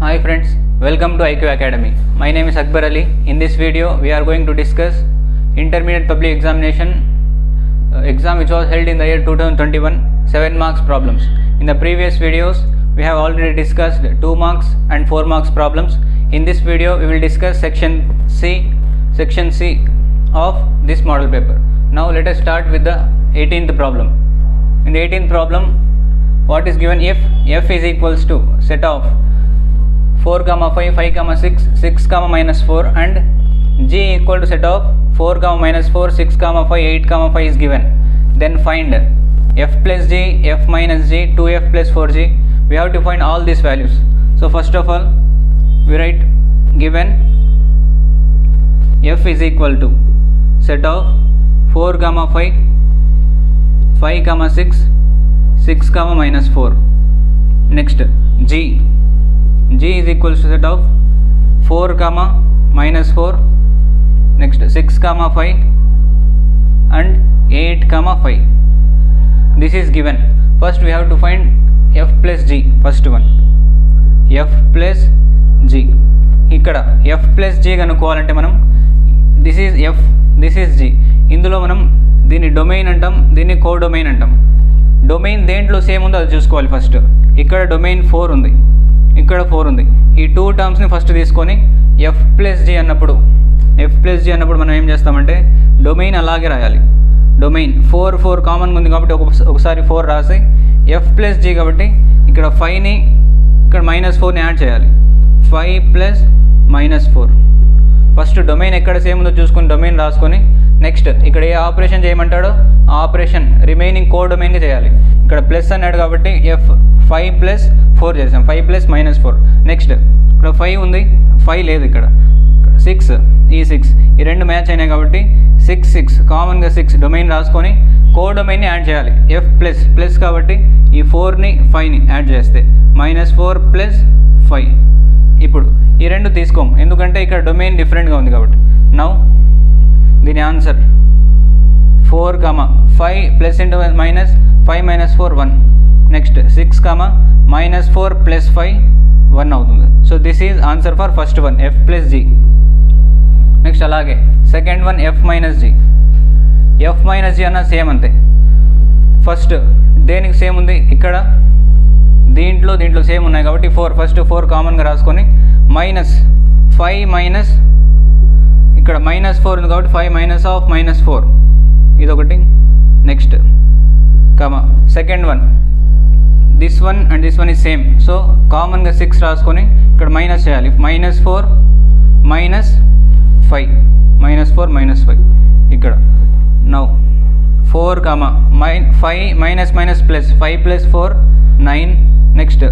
Hi friends, welcome to IQ Academy. My name is Akbar Ali. In this video, we are going to discuss intermediate public examination exam which was held in the year 2021, 7 marks problems. In the previous videos, we have already discussed 2 marks and 4 marks problems. In this video, we will discuss section C of this model paper. Now let us start with the 18th problem. In the 18th problem, what is given if f is equals to set of 4, 5, 5, 6, 6, minus 4 and g equal to set of 4, minus 4, 6, 5, 8, 5 is given. Then find f plus g, f minus g, 2f plus 4g. We have to find all these values. So first of all, we write given f is equal to set of 4, 5, 5, 6, 6, minus 4. Next g is equals to set of 4, minus 4, next 6, 5 and 8, 5. This is given. First we have to find f plus g. First one f plus g. ఇక్కడ f plus g కనుక్కోవాలంటే మనం this is f, this is g. ఇందులో మనం దీన్ని domain అంటాం, దీన్ని codomain అంటాం. Domain దేంట్లో same ఉందో అది చూసుకోవాలి. ఫస్ట్ ఇక్కడ డొమైన్ 4 ఉంది, ఇక్కడ 4 ఉంది. ఈ 2 టర్మ్స్ని ఫస్ట్ తీసుకొని ఎఫ్ ప్లస్ జీ అన్నప్పుడు మనం ఏం చేస్తామంటే డొమైన్ అలాగే రాయాలి. డొమైన్ 4 కామన్గా ఉంది కాబట్టి ఒకసారి 4 రాసి ఎఫ్ ప్లస్ జీ కాబట్టి ఇక్కడ 5ని ఇక్కడ మైనస్ 4ని యాడ్ చేయాలి. 5 ప్లస్ మైనస్ 4. ఫస్ట్ డొమైన్ ఎక్కడ సేమ్ ఉందో చూసుకొని డొమైన్ రాసుకొని నెక్స్ట్ ఇక్కడ ఏ ఆపరేషన్ చేయమంటాడో ఆ ఆపరేషన్ రిమైనింగ్ కో డొమైన్గా చేయాలి. ఇక్కడ ప్లస్ అన్నాడు కాబట్టి ఎఫ్ 5 ప్లస్ 4 చేసాం, 5 ప్లస్ మైనస్ 4. నెక్స్ట్ ఇక్కడ 5 ఉంది, 5 లేదు, ఇక్కడ 6, ఈ 6 ఈ రెండు మ్యాచ్ అయినాయి కాబట్టి 6 కామన్గా 6 డొమైన్ రాసుకొని కో డొమైన్ని యాడ్ చేయాలి. ఎఫ్ ప్లస్ కాబట్టి ఈ 4ని 5ని యాడ్ చేస్తే -4 ప్లస్ 5. ఇప్పుడు ఈ రెండు తీసుకోము ఎందుకంటే ఇక్కడ డొమైన్ డిఫరెంట్గా ఉంది కాబట్టి. నౌ దీని answer 4, 5 plus into minus 5 minus 4 1. Next 6, minus 4 plus 5 1 అవుతుంది. So this is answer for first one F plus G. Next అలాగే second one F minus G. F minus G అన్న సేమ్ అంతే. ఫస్ట్ దేనికి same ఉంది, ఇక్కడ దీంట్లో same ఉన్నాయి కాబట్టి 4 ఫస్ట్ 4 కామన్గా రాసుకొని మైనస్ 5 మైనస్ ఇక్కడ -4 ఉంది కాబట్టి 5 మైనస్ ఆఫ్ -4 ఇదొకటి. Next second one this one and this one is same. So కామన్గా 6 రాసుకొని ఇక్కడ మైనస్ చేయాలి. -4 మైనస్ 5 -4 -5 ఇక్కడ. Now 4, 5 minus plus 5 plus 4 9. Next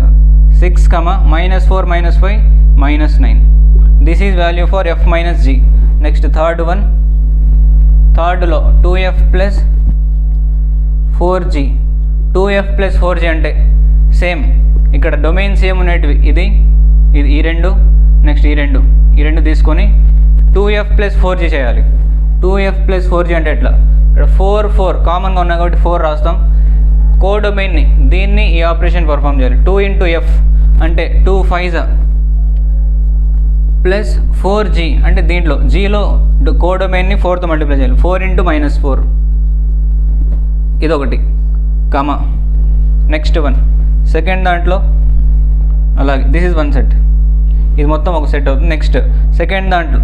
6, -4 -5 -9. This is value for F minus G. Next third one, థర్డ్లో 2f plus 4g. 2f plus 4g అంటే same, ఇక్కడ domain same ఉండేటివి ఇది ఈ రెండు, నెక్స్ట్ ఈ రెండు తీసుకొని 2f ప్లస్ 4g చేయాలి. 2f ప్లస్ 4g అంటే ఎట్లా, ఇక్కడ 4 కామన్గా ఉన్నాయి కాబట్టి 4 రాస్తాం. కో డొమైన్ని దీన్ని ఈ ఆపరేషన్ పర్ఫామ్ చేయాలి. 2 ఇంటూ ఎఫ్ అంటే 2 5 ప్లస్ 4g అంటే దీంట్లో జీలో కో డొమైన్ని 4తో మల్టిప్లై చేయాలి. 4 ఇంటూ -4 ఇదొకటి. నెక్స్ట్ వన్ సెకండ్ దాంట్లో అలాగే దిస్ ఈజ్ వన్ సెట్, ఇది మొత్తం ఒక సెట్ అవుతుంది. నెక్స్ట్ సెకండ్ దాంట్లో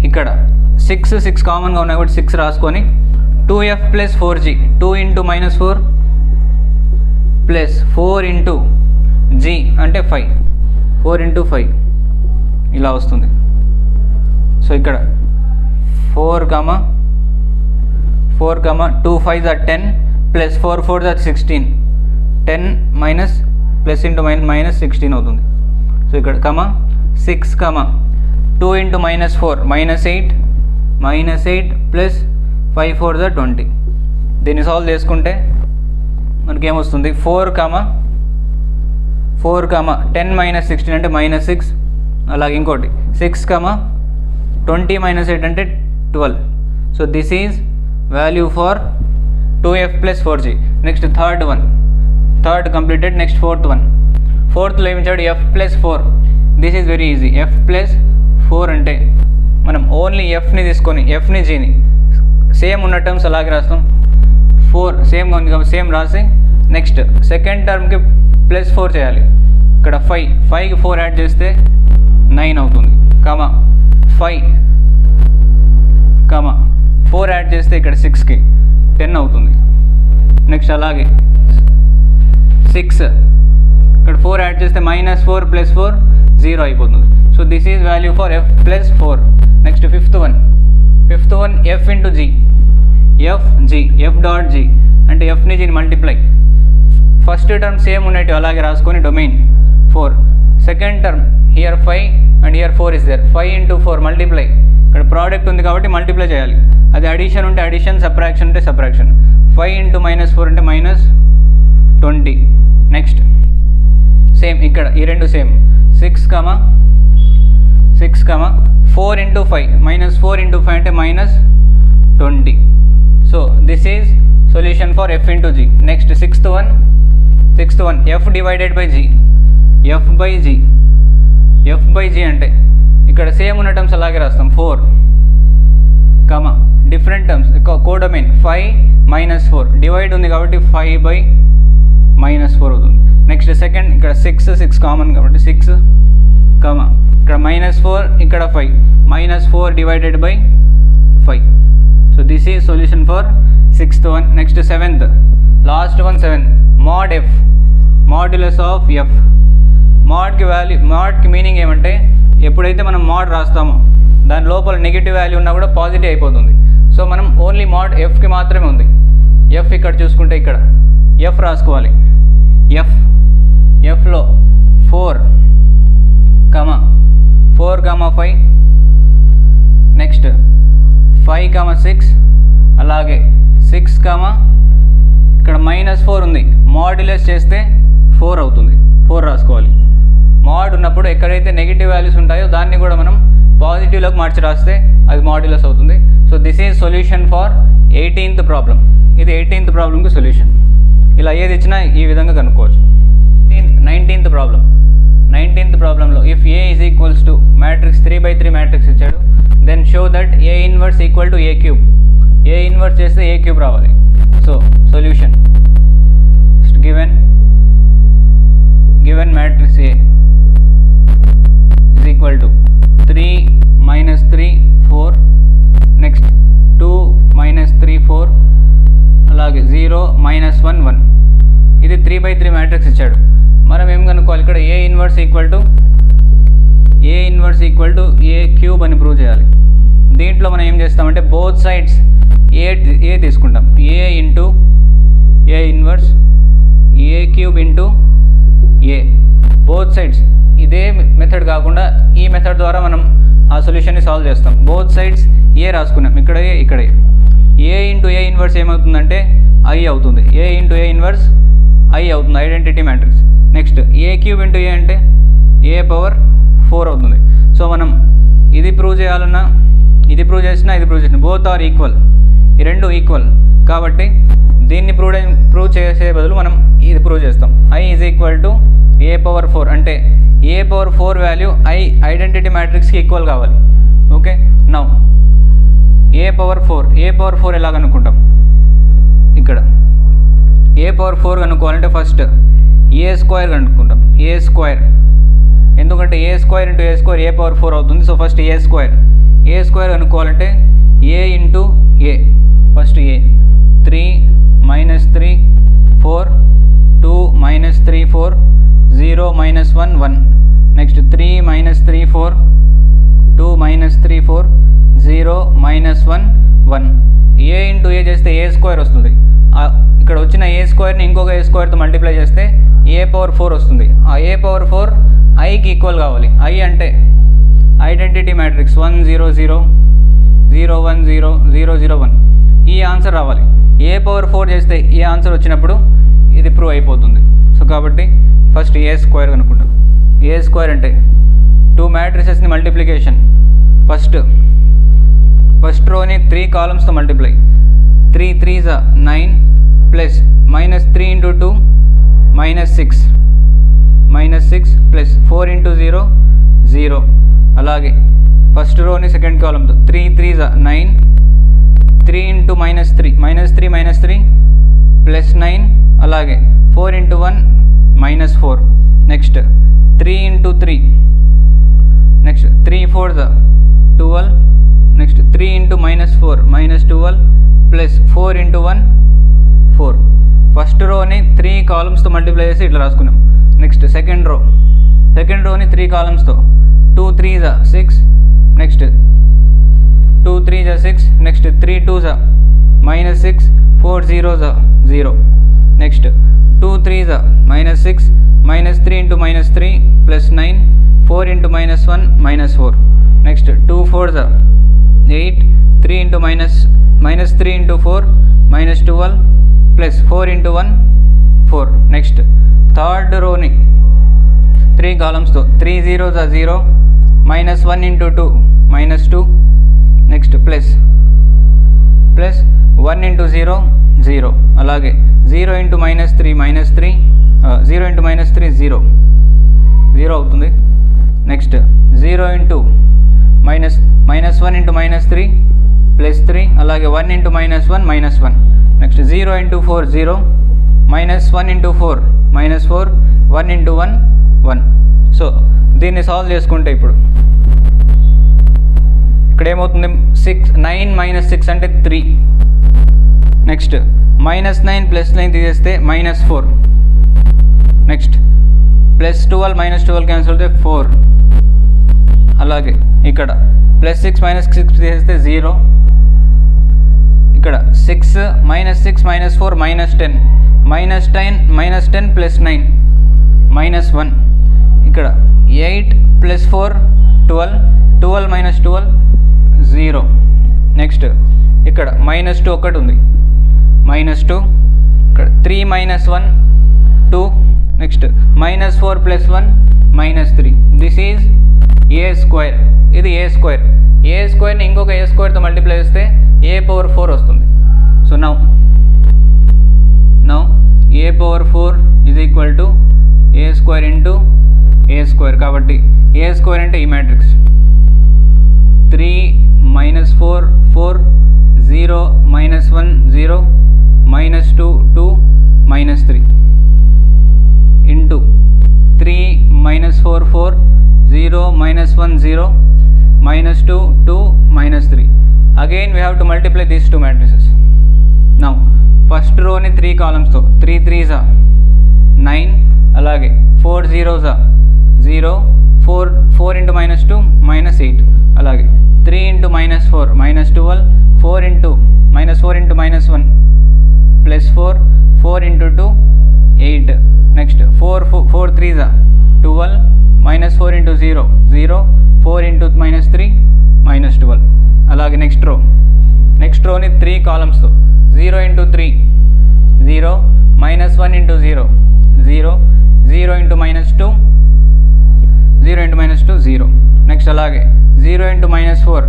ఇక్కడ 6 కామన్గా ఉన్నాయి కాబట్టి 6 రాసుకొని 2f plus 4g 2 into -4 plus 4 into g అంటే 5 4 ఇంటూ 5 ఇలా వస్తుంది. సో ఇక్కడ 4, 2 5 10 plus 4 4 16 10 minus plus into minus 16 అవుతుంది. సో ఇక్కడ 6, 2 ఇంటూ -4 -8 ప్లస్ 5 4 20. దీన్ని సాల్వ్ చేసుకుంటే మనకేమొస్తుంది 4, 10 మైనస్ 16 అంటే -6. అలాగే ఇంకోటి 6, 20 -8 అంటే 12. So this is value for 2f plus 4g. Next third completed. Next fourth one, ఫోర్త్లో ఏమి ఇచ్చాడు F plus 4. This is very easy. F plus 4 అంటే మనం ఓన్లీ ఎఫ్ని తీసుకొని ఎఫ్ని జీని సేమ్ ఉన్న టర్మ్స్ అలాగే రాస్తాం. 4 సేమ్ ఉంది కాబట్టి సేమ్ రాసి నెక్స్ట్ సెకండ్ టర్మ్కి +4 చేయాలి. ఇక్కడ 5కి 4 యాడ్ చేస్తే 9 అవుతుంది. 5 4 యాడ్ చేస్తే ఇక్కడ 6కి 10 అవుతుంది. నెక్స్ట్ అలాగే 6 ఇక్కడ 4 యాడ్ చేస్తే -4 + 4 0 అయిపోతుంది. So this is value for f plus 4. Next fifth one f into g. F dot g అంటే ఎఫ్ని జీని మల్టిప్లై. ఫస్ట్ టర్మ్ సేమ్ ఉన్నట్టు అలాగే రాసుకొని domain 4. Second term here 5 and here 4 is there. 5 × 4 multiply. ఇక్కడ ప్రోడక్ట్ ఉంది కాబట్టి మల్టిప్లై చేయాలి. అది అడిషన్ ఉంటే అడిషన్, సబ్ట్రాక్షన్ ఉంటే సబ్ట్రాక్షన్. 5 × -4 అంటే -20. నెక్స్ట్ సేమ్ ఇక్కడ ఈ రెండు సేమ్ 6, 4 × 5 -4 × 5 అంటే -20. So this is solution for f into g. Next sixth one f divided by g. F by g అంటే ఇక్కడ సేమ్ ఉన్న టర్మ్స్ అలాగే రాస్తాం. 4 డిఫరెంట్ టర్మ్స్ కోడొమైన్ 5 -4 డివైడ్ ఉంది కాబట్టి 5/-4 అవుతుంది. నెక్స్ట్ సెకండ్ ఇక్కడ 6 కామన్ కాబట్టి 6 ఇక్కడ -4 ఇక్కడ 5 -4 divided by 5. So this is solution for sixth one. Next seventh last one 7 mod f modulus of F. మోడ్కి మీనింగ్ ఏమంటే ఎప్పుడైతే మనం మోడ్ రాస్తామో దాని లోపల నెగిటివ్ వాల్యూ ఉన్నా కూడా పాజిటివ్ అయిపోతుంది. సో మనం ఓన్లీ మోడ్ ఎఫ్కి మాత్రమే ఉంది. ఎఫ్ ఇక్కడ చూసుకుంటే ఇక్కడ ఎఫ్ రాసుకోవాలి. ఎఫ్లో 4, 5 నెక్స్ట్ 5, 6 అలాగే 6, ఇక్కడ -4 ఉంది. మాడ్యులస్ చేస్తే 4 అవుతుంది. 4 రాసుకోవాలి. మోడ్ ఉన్నప్పుడు ఎక్కడైతే నెగిటివ్ వాల్యూస్ ఉంటాయో దాన్ని కూడా మనం పాజిటివ్లోకి మార్చి రాస్తే అది మాడ్యులస్ అవుతుంది. So this is solution for 18th problem. ఇది 18th ప్రాబ్లంకి సొల్యూషన్. ఇలా ఏది ఇచ్చినా ఈ విధంగా కనుక్కోవచ్చు. 19th ప్రాబ్లంలో if A is equals to matrix 3/3 matrix ఇచ్చాడు, then show that A inverse equal to A cube. A inverse చేస్తే ఏ క్యూబ్ రావాలి. So solution given matrix A is equal to 3 - 3 4 next 2 - 3 4 అలాగే 0 - 1 1. ఇది 3/3 మ్యాట్రిక్స్ ఇచ్చాడు. మనం ఏం కనుక్కోవాలి ఇక్కడ A inverse equal to A cube అని ప్రూవ్ చేయాలి. దీంట్లో మనం ఏం చేస్తామంటే బోత్ సైడ్స్ ఏ తీసుకుంటాం. A into A inverse A cube into A. Both sides ఇదే మెథడ్ కాకుండా ఈ మెథడ్ ద్వారా మనం ఆ సొల్యూషన్ని సాల్వ్ చేస్తాం. బోత్ సైడ్స్ ఏ రాసుకున్నాం. ఇక్కడ ఏ ఇంటూ ఏ ఇన్వర్స్ ఏమవుతుందంటే ఐ అవుతుంది. A into A inverse I అవుతుంది, identity matrix. Next A cube into A అంటే ఏ పవర్ 4 అవుతుంది. సో మనం ఇది ప్రూవ్ చేయాలన్నా ఇది ప్రూవ్ చేసినా బోత్ ఆర్ ఈక్వల్. ఈ రెండు ఈక్వల్ కాబట్టి దీన్ని ప్రూవ్ చేసే బదులు మనం ఇది ప్రూవ్ చేస్తాం. I is equal to A power 4 అంటే A power 4 value identity మ్యాట్రిక్స్కి equal కావాలి. ఓకే, నౌ ఏ పవర్ 4 ఎలా కనుక్కుంటాం. ఇక్కడ ఏ పవర్ 4 కనుక్కోవాలంటే ఫస్ట్ ఏ స్క్వేర్ కనుక్కుంటాం. ఏ స్క్వేర్ ఎందుకంటే ఏ స్క్వేర్ ఇంటూ ఏ స్క్వేర్ ఏ పవర్ 4 అవుతుంది. So first A square కనుక్కోవాలంటే A into A. First A 3 - 3 4 2 - 3 4 0 - 1 1. Next 3 - 3 4 2 - 3 4 0 - 1 1. A into ఏ చేస్తే ఏ square వస్తుంది. ఇక్కడ వచ్చిన ఏ స్క్వేర్ని ఇంకొక ఏ స్క్వేర్తో మల్టిప్లై చేస్తే ఏ పవర్ 4 వస్తుంది. ఆ ఏ పవర్ 4 ఐకి ఈక్వల్ కావాలి. ఐ అంటే ఐడెంటిటీ మ్యాట్రిక్స్ 1 0 0 0 1 0 0 0 1. ఈ ఆన్సర్ రావాలి. ఏ పవర్ 4 చేస్తే ఈ ఆన్సర్ వచ్చినప్పుడు ఇది ప్రూవ్ అయిపోతుంది. సో కాబట్టి ఫస్ట్ ఏ స్క్వేర్ కనుక్కుంటాం. ఏ స్క్వేర్ అంటే 2 మ్యాట్రిసెస్ని మల్టిప్లికేషన్. ఫస్ట్ రోని 3 కాలమ్స్తో మల్టిప్లై. 3 3s 9 plus -3 × 2 -6 plus 4 × 0 0. అలాగే ఫస్ట్ రోని సెకండ్ కాలంతో 3 3s 9, 3 into -3 -3 ప్లస్ 9, అలాగే 4 into 1 -4. Next 3 into 3, next 3 4s 12, next 3 into -4 -12 plus 4 into 1 4. First రోని 3 కాలమ్స్తో మల్టిప్లై చేసి ఇట్లా రాసుకున్నాం. నెక్స్ట్ సెకండ్ రోని 3 కాలమ్స్తో 2 3s 6, next 2 3s 6, next 3 2s -6, 4 0s 0. Next 2 3s -6, -3 into -3 plus 9, 4 into -1 -4. Next 2 4s 8, 3 into -3 into 4 -12 plus 4 into 1 4. Next third రోని 3 కాలమ్స్తో 3 0s 0, -1 into 2 -2, next plus 1 into 0 0. అలాగే 0 into -3 -3, 0 into -3 0 అవుతుంది. నెక్స్ట్ 0 into -1 into -3 ప్లస్ 3, అలాగే 1 into -1 -1. Next 0 into 4 0, -1 into 4 -4, 1 into 1 1. So దీన్ని solve చేసుకుంటే ఇప్పుడు ఇక్కడ ఏమవుతుంది, 9 - 6 అంటే 3. నెక్స్ట్ -9 ప్లస్ 9 తీసేస్తే -4. నెక్స్ట్ +12 -12 క్యాన్సిల్ అయితే 4. అలాగే ఇక్కడ +6 -6 తీసేస్తే 0. ఇక్కడ 6 -6 -4 -10, -10 ప్లస్ 9 -1. ఇక్కడ 8 + 4 12, 12 - 12 0. నెక్స్ట్ ఇక్కడ -2 ఒకటి ఉంది, -2. ఇక్కడ 3 - 1 2. నెక్స్ట్ -4 + 1 -3. This is a². ఇది a²ని ఇంకొక a²తో మల్టిప్లై చేస్తే a⁴ వస్తుంది. So now a⁴ is equal to a² into a². కాబట్టి a² అంటే ఈ matrix 3 -4 4, 0 -1 0, -2 2 -3 into 3 -4 4, 0 -1 0, -2 2 -3. Again we have to multiply these two matrices. Now first row ni 3 columns తో 3 3s 9, అలాగే 4 0s 0, 4 into -2 -8, అలాగే 3 into -4 -12, 4 into -1 plus 4, 4 into 2 8. Next 4 3s 12, -4 into 0 0, 4 into -3 -12. అలాగే next రోని 3 కాలమ్స్తో 0 into 3 0, -1 into 0 0, 0 into -2 0. Next అలాగే 0 into -4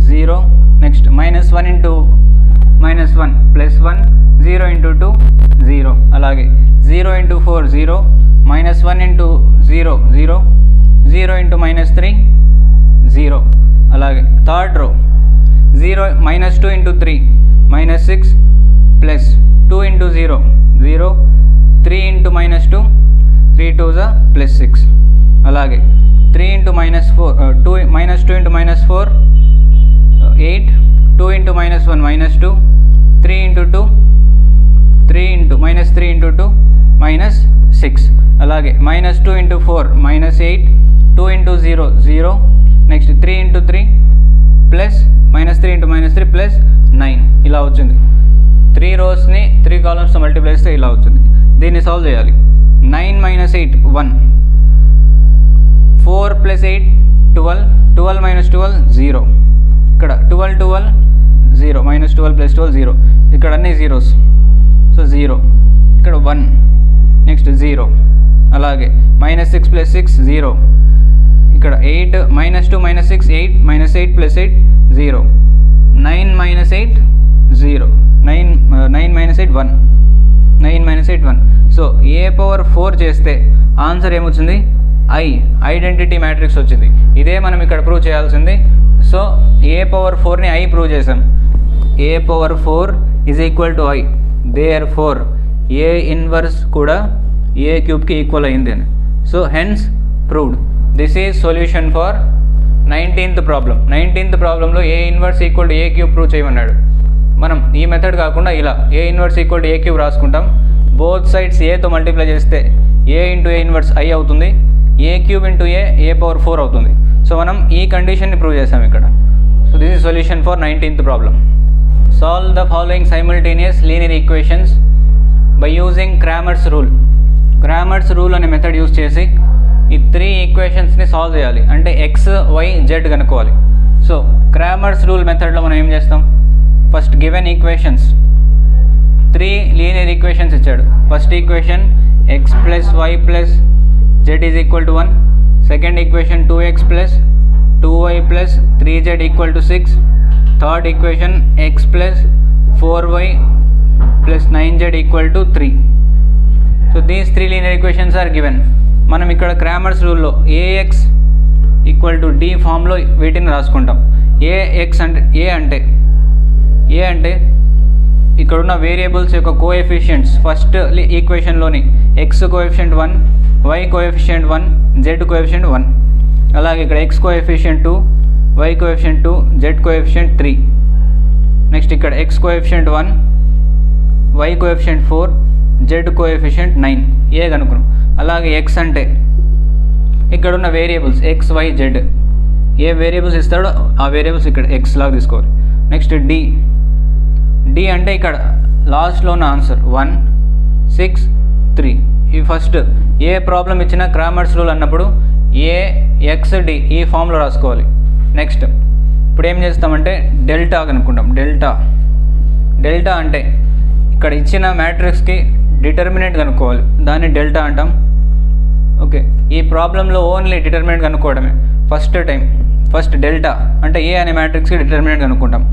0, next -1 into -1 plus 1, 0 into 2 0, అలాగే 0 into 4 0, -1 into 0 0, 0 into -3 0. అలాగే third row 2 into 3 -6 plus 2 into 0 0, 3 into -2 3 2s plus 6, అలాగే 3 into -4 2 into -4 8, 2 into -1 -2, 3 into 2 3 into -3 into 2 -6, అలాగే -2 into 4 -8, 2 into 0 0, next 3 into 3 plus -3 into -3 plus 9. ఇలా వచ్చింది. 3 రోస్ని 3 కాలమ్స్తో multiply చేస్తే ఇలా వచ్చింది. దీన్ని సాల్వ్ చేయాలి. 9 - 8 1, 4 + 8 12, 12 - 12 0, ఇక్కడ 12 12 0, -12 + 12 0, ఇక్కడ అన్ని జీరోస్, సో 0, ఇక్కడ 1, నెక్స్ట్ 0, అలాగే -6 + 6 0, ఇక్కడ 8 -2 -6 8, -8 + 8 0, 9 - 8 0, 9 - 8 1, 9 - 8 1. సో a⁴ చేస్తే ఆన్సర్ ఏమొచ్చింది ఐడెంటిటీ మ్యాట్రిక్స్ వచ్చింది. ఇదే మనం ఇక్కడ ప్రూవ్ చేయాల్సింది. సో a⁴ని I ప్రూవ్ చేసాం. a⁴ is equal to I. Therefore A inverse కూడా a³ ఈక్వల్ అయింది అని. So hence proved. This is solution for 19th problem. 19th ప్రాబ్లంలో A inverse equal to a³ prove చేయమన్నాడు. మనం ఈ మెథడ్ కాకుండా ఇలా A inverse equal to a³ రాసుకుంటాం. బోత్ సైడ్స్ ఏతో మల్టిప్లై చేస్తే a into a inverse I అవుతుంది, a³ ఇంటూ a⁴ అవుతుంది. సో మనం ఈ కండిషన్ని ప్రూవ్ చేసాం ఇక్కడ. So this is solution for 19th problem. Solve the following simultaneous linear equations by using Cramer's rule. Cramer's rule అనే method use చేసి ఈ 3 ఈక్వేషన్స్ని solve చేయాలి. అంటే x, y, z కనుక్కోవాలి. సో క్రామర్స్ రూల్ మెథడ్లో మనం ఏం చేస్తాం? First given equations 3 linear equations ఇచ్చాడు. First equation x + y + z is equal to 1. Second equation 2x + 2y + 3z equal to 6. Third equation x + 4y + 9z equal to 3. So these 3 linear equations are given. మనం ఇక్కడ Cramer's రూల్లో ax equal to d ఫామ్లో వీటిని రాసుకుంటాం. ax అంటే ఇక్కడున్న variables యొక్క coefficients. First ఈక్వేషన్లోని x coefficient 1, y coefficient 1, z coefficient 1. అలాగే ఇక్కడ x coefficient 2, y coefficient 2, z coefficient 3. Next ఇక్కడ x coefficient 1, y coefficient 4, z coefficient 9. A కనుక్కున్నాం. అలాగే x అంటే ఇక్కడున్న వేరియబుల్స్ x, y, z. ఏ వేరియబుల్స్ ఇస్తాడో ఆ వేరియబుల్స్ ఇక్కడ x లాగా తీసుకోవాలి. నెక్స్ట్ d అంటే ఇక్కడ లాస్ట్లో ఉన్న ఆన్సర్ 1, 6, 3. ఈ ఫస్ట్ ఏ ప్రాబ్లం ఇచ్చినా క్రామర్స్ రూల్ అన్నప్పుడు a, x, d ఈ ఫామ్లో రాసుకోవాలి. నెక్స్ట్ ఇప్పుడు ఏం చేస్తామంటే డెల్టా కనుక్కుంటాం. డెల్టా అంటే ఇక్కడ ఇచ్చిన మ్యాట్రిక్స్కి డిటర్మినెంట్ కనుక్కోవాలి, దాన్ని డెల్టా అంటాం. ఓకే, ఈ ప్రాబ్లంలో ఓన్లీ డిటర్మినెంట్ కనుక్కోవడమే ఫస్ట్ డెల్టా అంటే ఏ అనే మ్యాట్రిక్స్కి డిటర్మినెంట్ కనుక్కుంటాం.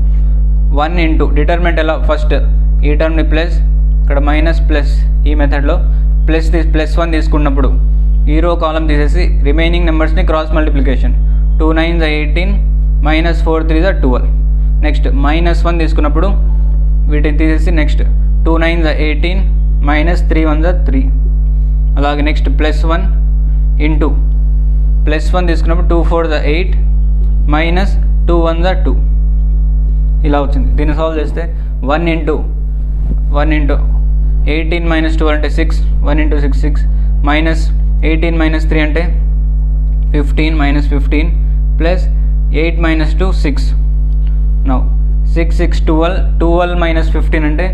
1 ఇంటూ డిటర్మినెంట్ ఎలా, ఫస్ట్ ఈ టర్మ్ని ప్లస్, ఇక్కడ మైనస్ ప్లస్, ఈ మెథడ్లో +1 తీసుకున్నప్పుడు ఈ రో కాలం తీసేసి రిమైనింగ్ నెంబర్స్ని cross multiplication. 2 9s 18, -4 3s 12. Next -1 తీసుకున్నప్పుడు వీటిని తీసేసి నెక్స్ట్ 2 9s 18, -3 1s 3. అలాగే నెక్స్ట్ +1 ఇంటూ +1 తీసుకున్నప్పుడు 2 4s 8, -2 1s 2. ఇలా వచ్చింది. దీన్ని సాల్వ్ చేస్తే 1 ఇంటూ 18 - 12 అంటే 6, 1 ఇంటూ 6 6, -18 - 3 అంటే 15, -15 + 8 - 2 6. నౌ 6 6 12 -15 అంటే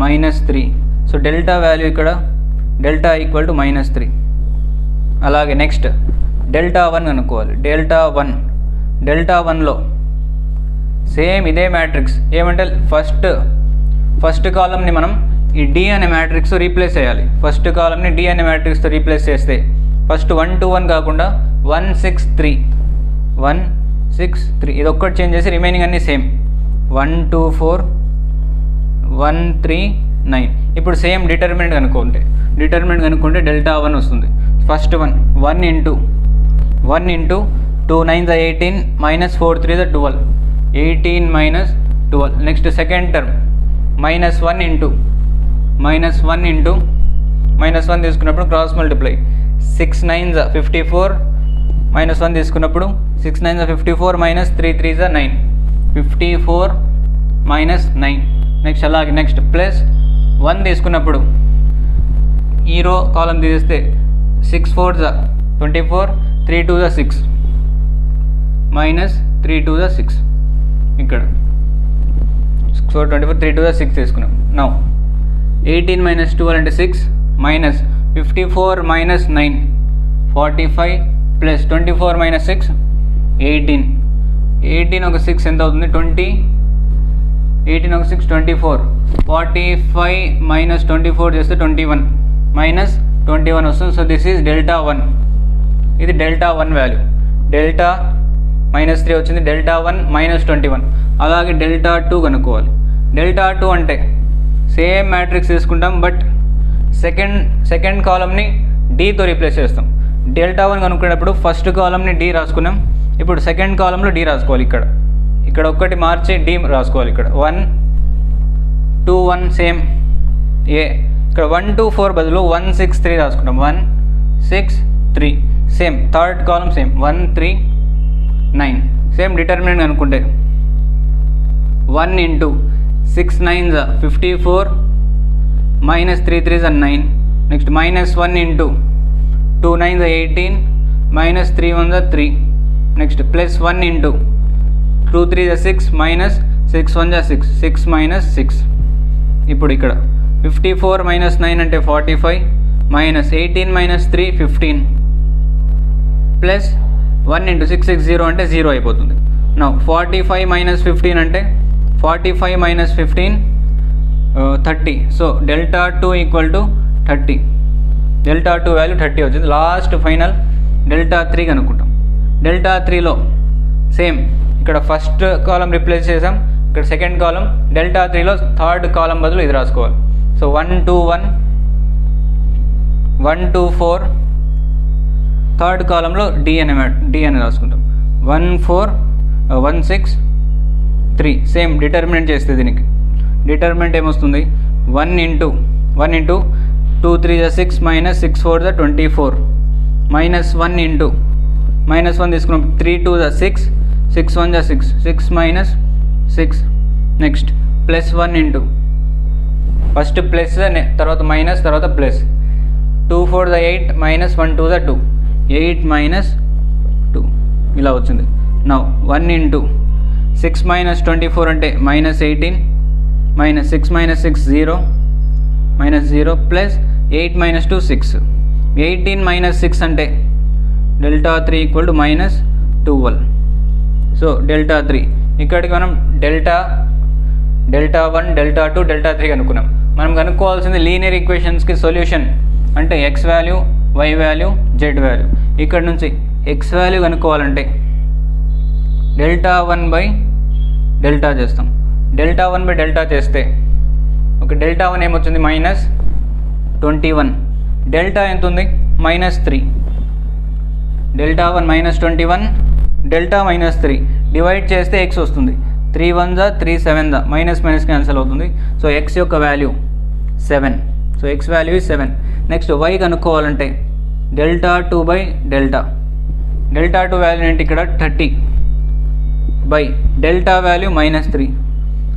-3. సో డెల్టా వాల్యూ ఇక్కడ డెల్టా ఈక్వల్ టు -3. అలాగే నెక్స్ట్ డెల్టా 1 అనుకోవాలి. డెల్టా 1లో సేమ్ ఇదే మ్యాట్రిక్స్ ఏమంటే ఫస్ట్ కాలంని మనం ఈ D అనే మ్యాట్రిక్స్ రీప్లేస్ చేయాలి. ఫస్ట్ కాలంని D అనే మ్యాట్రిక్స్తో రీప్లేస్ చేస్తే ఫస్ట్ 1 2 1 కాకుండా 1 6 3 ఇది ఒక్కటి చేంజ్ చేసి రిమైనింగ్ అన్నీ సేమ్ 1 2 4 1 3 9. ఇప్పుడు సేమ్ డిటర్మినెంట్ కనుక్కుంటే డెల్టా 1 వస్తుంది. First 1 into 2 9s 18, -4 3s 12, 18 - 12. Next second term -1 into -1 తీసుకున్నప్పుడు క్రాస్ మల్టిప్లై 6 9s 54, -1 తీసుకున్నప్పుడు 6 9s 54, -3 3s 9, 54 - 9. నెక్స్ట్ అలాగే నెక్స్ట్ +1 తీసుకున్నప్పుడు ఈ రో కాలం తీసేస్తే 6 4s 24, 3 2s 6, -3 2s 6. ఇక్కడ 6 24 3 2s 6 తీసుకున్నాం. నౌ 18 - 12 అంటే 6, -54 - 9 45 + 24 - 6 18 ఒక 6 ఎంత అవుతుంది 20, 18 ఒక 6 24, 45 - 24 చేస్తే 21, -21 వస్తుంది. So this is delta 1. ఇది డెల్టా 1 వాల్యూ. డెల్టా -3 వచ్చింది. డెల్టా 1 -21. అలాగే డెల్టా 2 కనుక్కోవాలి. డెల్టా 2 అంటే సేమ్ మ్యాట్రిక్స్ తీసుకుంటాం, బట్ సెకండ్ కాలంని డీతో రీప్లేస్ చేస్తాం. డెల్టా 1 కనుక్కునేటప్పుడు ఫస్ట్ కాలంని డి రాసుకున్నాం. ఇప్పుడు సెకండ్ కాలంలో డి రాసుకోవాలి. ఇక్కడ ఒక్కటి మార్చి డి రాసుకోవాలి. ఇక్కడ 1 2 1 సేమ్ ఏ. ఇక్కడ 1 2 4 బదులు 1 6 3 రాసుకుంటాం. 1 6 3 సేమ్. థర్డ్ కాలం సేమ్ 1 3 9 సేమ్. డిటర్మినెంట్ అనుకుంటే 1 into 6 9s 54 minus 3 3s 9. Next minus 1 into 2 9s 18 minus 3 1s 3. Next plus 1 into 2 3s 6 minus 6 1s 6. 6 minus 6. ఇప్పుడు ఇక్కడ 54 minus 9 అంటే 45 minus 18 minus 3 15 plus 1 into 6 6 0 అంటే 0 అయిపోతుంది. Now 45 minus 15 అంటే 45 minus 15 30. So delta 2 equal to 30. Delta 2 value 30 వచ్చింది. Last final delta 3 కనుక్కుంటాం. Delta 3లో same ఇక్కడ ఫస్ట్ కాలం రిప్లేస్ చేసాం. ఇక్కడ సెకండ్ కాలం. డెల్టా 3లో థర్డ్ కాలం బదులు ఇది రాసుకోవాలి. సో 1 2 1 1 2 4 థర్డ్ కాలంలో డి అని రాసుకుంటాం. 1 4 1 6 3 సేమ్. డిటర్మినెంట్ చేస్తే దీనికి డిటర్మినెంట్ ఏమొస్తుంది? 1 into 2 3 6 minus 6 4 24 minus 1 into minus 1 తీసుకున్నాం. 3 2 6 6 1 6 6 minus 6. Next plus 1 into first plus తర్వాత మైనస్ తర్వాత ప్లస్ 2 4 8 minus 1 2 2 8 minus 2 ఇలా వచ్చింది. నౌ 1 into 6 minus 24 అంటే minus 18 minus 6 minus 6 0 minus 0 plus 8 minus 2 6. 18 minus 6 అంటే delta 3 equal to minus 12. So delta 3 ఇక్కడికి మనం delta 1 delta 2 delta 3 కనుక్కున్నాం. మనం కనుక్కోవాల్సింది లీనియర్ ఈక్వేషన్స్కి సొల్యూషన్ అంటే X value Y value Z value. ఇక్కడ నుంచి ఎక్స్ వాల్యూ కనుక్కోవాలంటే డెల్టా 1 బై డెల్టా చేస్తాం. డెల్టా 1 బై డెల్టా చేస్తే ఒక డెల్టా 1 ఏమొచ్చింది? మైనస్ 21. డెల్టా ఎంత ఉంది? Minus 3. Delta 1 minus 21 delta minus 3 divide చేస్తే ఎక్స్ వస్తుంది. 3 1 3 7 మైనస్ మైనస్ క్యాన్సిల్ అవుతుంది. సో ఎక్స్ యొక్క value 7. So X value 7. Next Y కనుక్కోవాలంటే delta 2 by delta. Delta 2 value ఏంటి? ఇక్కడ 30 by delta value minus 3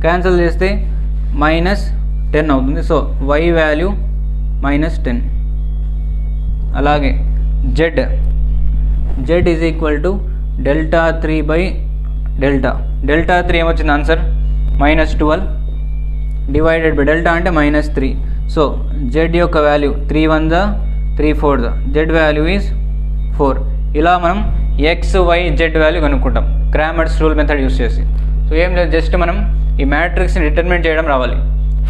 cancel చేస్తే మైనస్ 10 అవుతుంది. So Y value minus 10. అలాగే Z is equal to delta 3 by delta. Delta 3 ఏమొచ్చింది answer? Minus 12 divided by delta అంటే minus 3. So Z యొక్క value 3 1 3 4 Z value is 4. ఇలా మనం ఎక్స్ వై జెడ్ వాల్యూ కనుక్కుంటాం Cramer's rule method use చేసి. So ఏం లేదు, జస్ట్ మనం ఈ మ్యాట్రిక్స్ని డిటర్మినేట్ చేయడం రావాలి.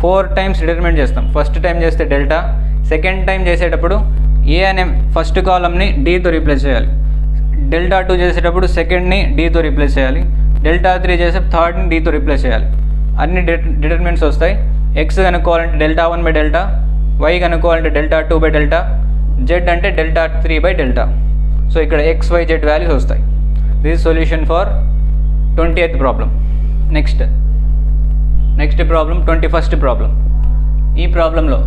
4 టైమ్స్ డిటర్మినేట్ చేస్తాం. ఫస్ట్ టైం చేస్తే డెల్టా, సెకండ్ టైం చేసేటప్పుడు ఏ అనే ఫస్ట్ కాలంని డీతో రీప్లేస్ చేయాలి. డెల్టా 2 చేసేటప్పుడు సెకండ్ని డీతో రీప్లేస్ చేయాలి. డెల్టా 3 చేసే థర్డ్ని డీతో రీప్లేస్ చేయాలి. అన్ని డిటర్మినెంట్స్ వస్తాయి. ఎక్స్ కనుక్కోవాలంటే డెల్టా 1 బై డెల్టా, వై కనుక్కోవాలంటే డెల్టా 2 బై డెల్టా, జెడ్ అంటే డెల్టా 3 బై డెల్టా. సో ఇక్కడ ఎక్స్ వై జెడ్ వాల్యూస్ వస్తాయి. This is solution for 20th problem. Next problem 21st ప్రాబ్లం. ఈ ప్రాబ్లంలో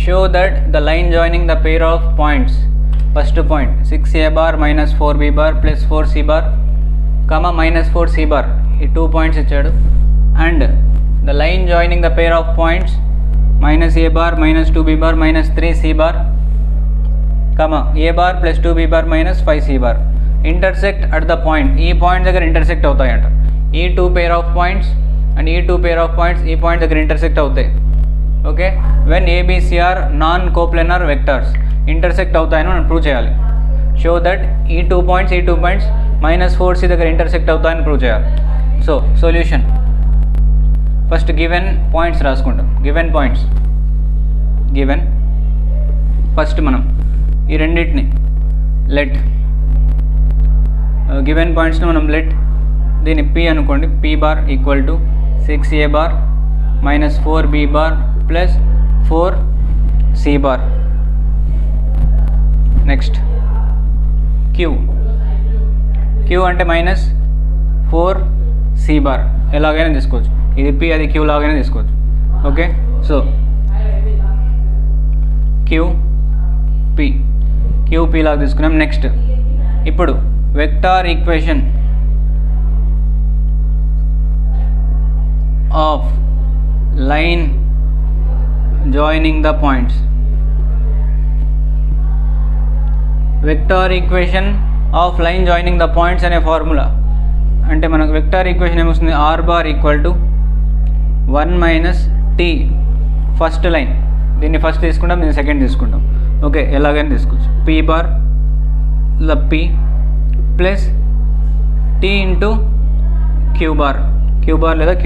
show that the line joining the pair of points, first point 6a bar minus 4b bar plus 4c bar comma minus 4c bar, ఈ 2 points ఇచ్చాడు. And the line joining the pair of points minus a bar minus 2b bar minus 3c bar comma a bar plus 2b bar minus 5c bar intersect at the point. ఈ point దగ్గర intersect అవుతాయంట. ఈ 2 pair of points and ఈ 2 pair of points ఈ point దగ్గర intersect అవుతాయి. Okay, when A B C are non coplanar vectors intersect అవుతాయని మనం ప్రూవ్ చేయాలి. షో దట్ ఈ 2 పాయింట్స్ మైనస్ 4c దగ్గర ఇంటర్సెక్ట్ అవుతాయని ప్రూవ్ చేయాలి. So solution first given points రాసుకుంటాం. గివెన్ ఫస్ట్ మనం ఈ రెండింటిని లెట్ గివెన్ పాయింట్స్ని మనం లెట్ దీన్ని p అనుకోండి. p bar equal to 6a bar minus 4b bar plus 4c bar. Next Q అంటే మైనస్ 4c బార్ ఎలాగైనా తీసుకోవచ్చు, ఇది p అది q లాగైనా తీసుకోవచ్చు. ఓకే, సో QP లాగా తీసుకున్నాం. నెక్స్ట్ ఇప్పుడు vector equation of line joining the points. Vector equation of line joining the points అనే ఫార్ములా అంటే మనకు వెక్టార్ ఈక్వేషన్ ఏమొస్తుంది, r bar equal to 1 - t first line, దీన్ని ఫస్ట్ తీసుకుంటాం, దీన్ని సెకండ్ తీసుకుంటాం. ఓకే, ఎలాగైనా తీసుకోవచ్చు. p bar p plus t into q bar లేదా q.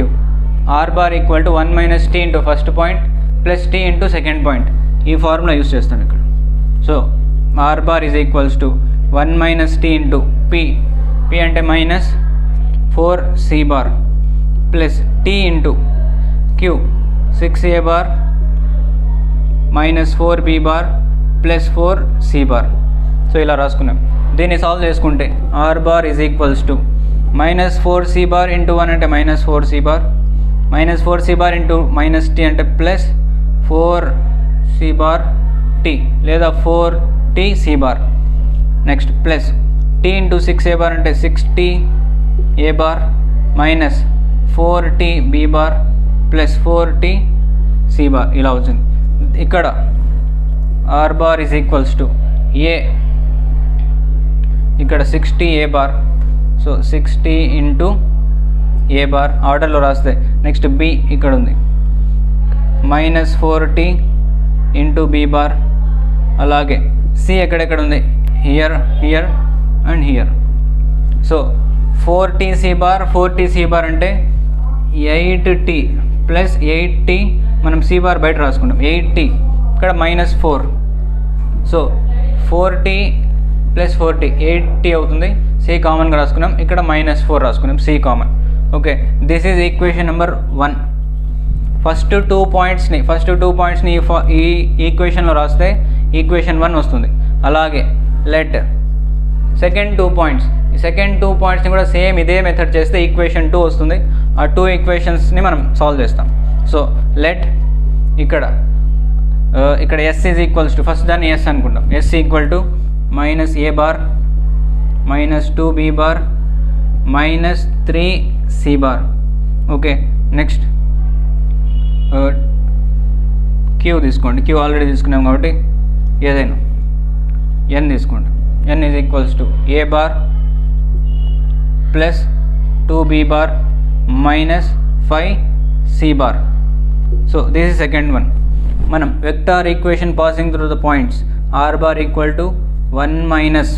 r bar equal to 1 - t into first point plus t into second point. ఈ formula use చేస్తాం ఇక్కడ. So r bar is equals to 1 - t into p అంటే minus 4c bar plus t into q 6a bar minus 4b bar plus 4c bar. So ఇలా రాసుకున్నాం. దీన్ని solve చేసుకుంటే r bar is equals to minus 4c bar into 1 అంటే minus 4c bar, minus 4c bar into minus t అంటే plus 4c bar t లేదా 4tc bar. Next plus t into 6a bar అంటే 6t a bar minus 4tb bar plus 4tc bar. ఇలా వచ్చింది. ఇక్కడ r bar is equals to a, ఇక్కడ 6ta bar, so 6t into a bar ఆర్డర్లో రాస్తే. Next b ఇక్కడ ఉంది minus 4t into b bar. అలాగే c ఎక్కడెక్కడ ఉంది, here and here. So 4tc bar అంటే 8t ప్లస్ 8t, మనం c బార్ బయట రాసుకుంటాం, 8t ఇక్కడ minus 4. So 4t plus 4t 8t అవుతుంది. c కామన్గా రాసుకున్నాం, ఇక్కడ మైనస్ 4 రాసుకున్నాం, c common. Okay, this is equation number 1. First two పాయింట్స్ని ఈ ఈక్వేషన్లో రాస్తే ఈక్వేషన్ 1 వస్తుంది. అలాగే లెట్ సెకండ్ 2 పాయింట్స్, ఈ సెకండ్ 2 పాయింట్స్ని కూడా సేమ్ ఇదే మెథడ్ చేస్తే ఈక్వేషన్ 2 వస్తుంది. ఆ 2 ఈక్వేషన్స్ని మనం సాల్వ్ చేస్తాం. సో లెట్ ఇక్కడ s is equals to, first దాన్ని s అనుకుంటాం, s equal to minus a bar minus 2b bar minus 3c bar. Okay, next q తీసుకోండి. q ఆల్రెడీ తీసుకున్నాం కాబట్టి ఏదైనా n తీసుకోండి. n is equals to a bar plus 2b bar minus 5c bar. So this is second one. మనం vector equation passing through the points r bar equal to 1 minus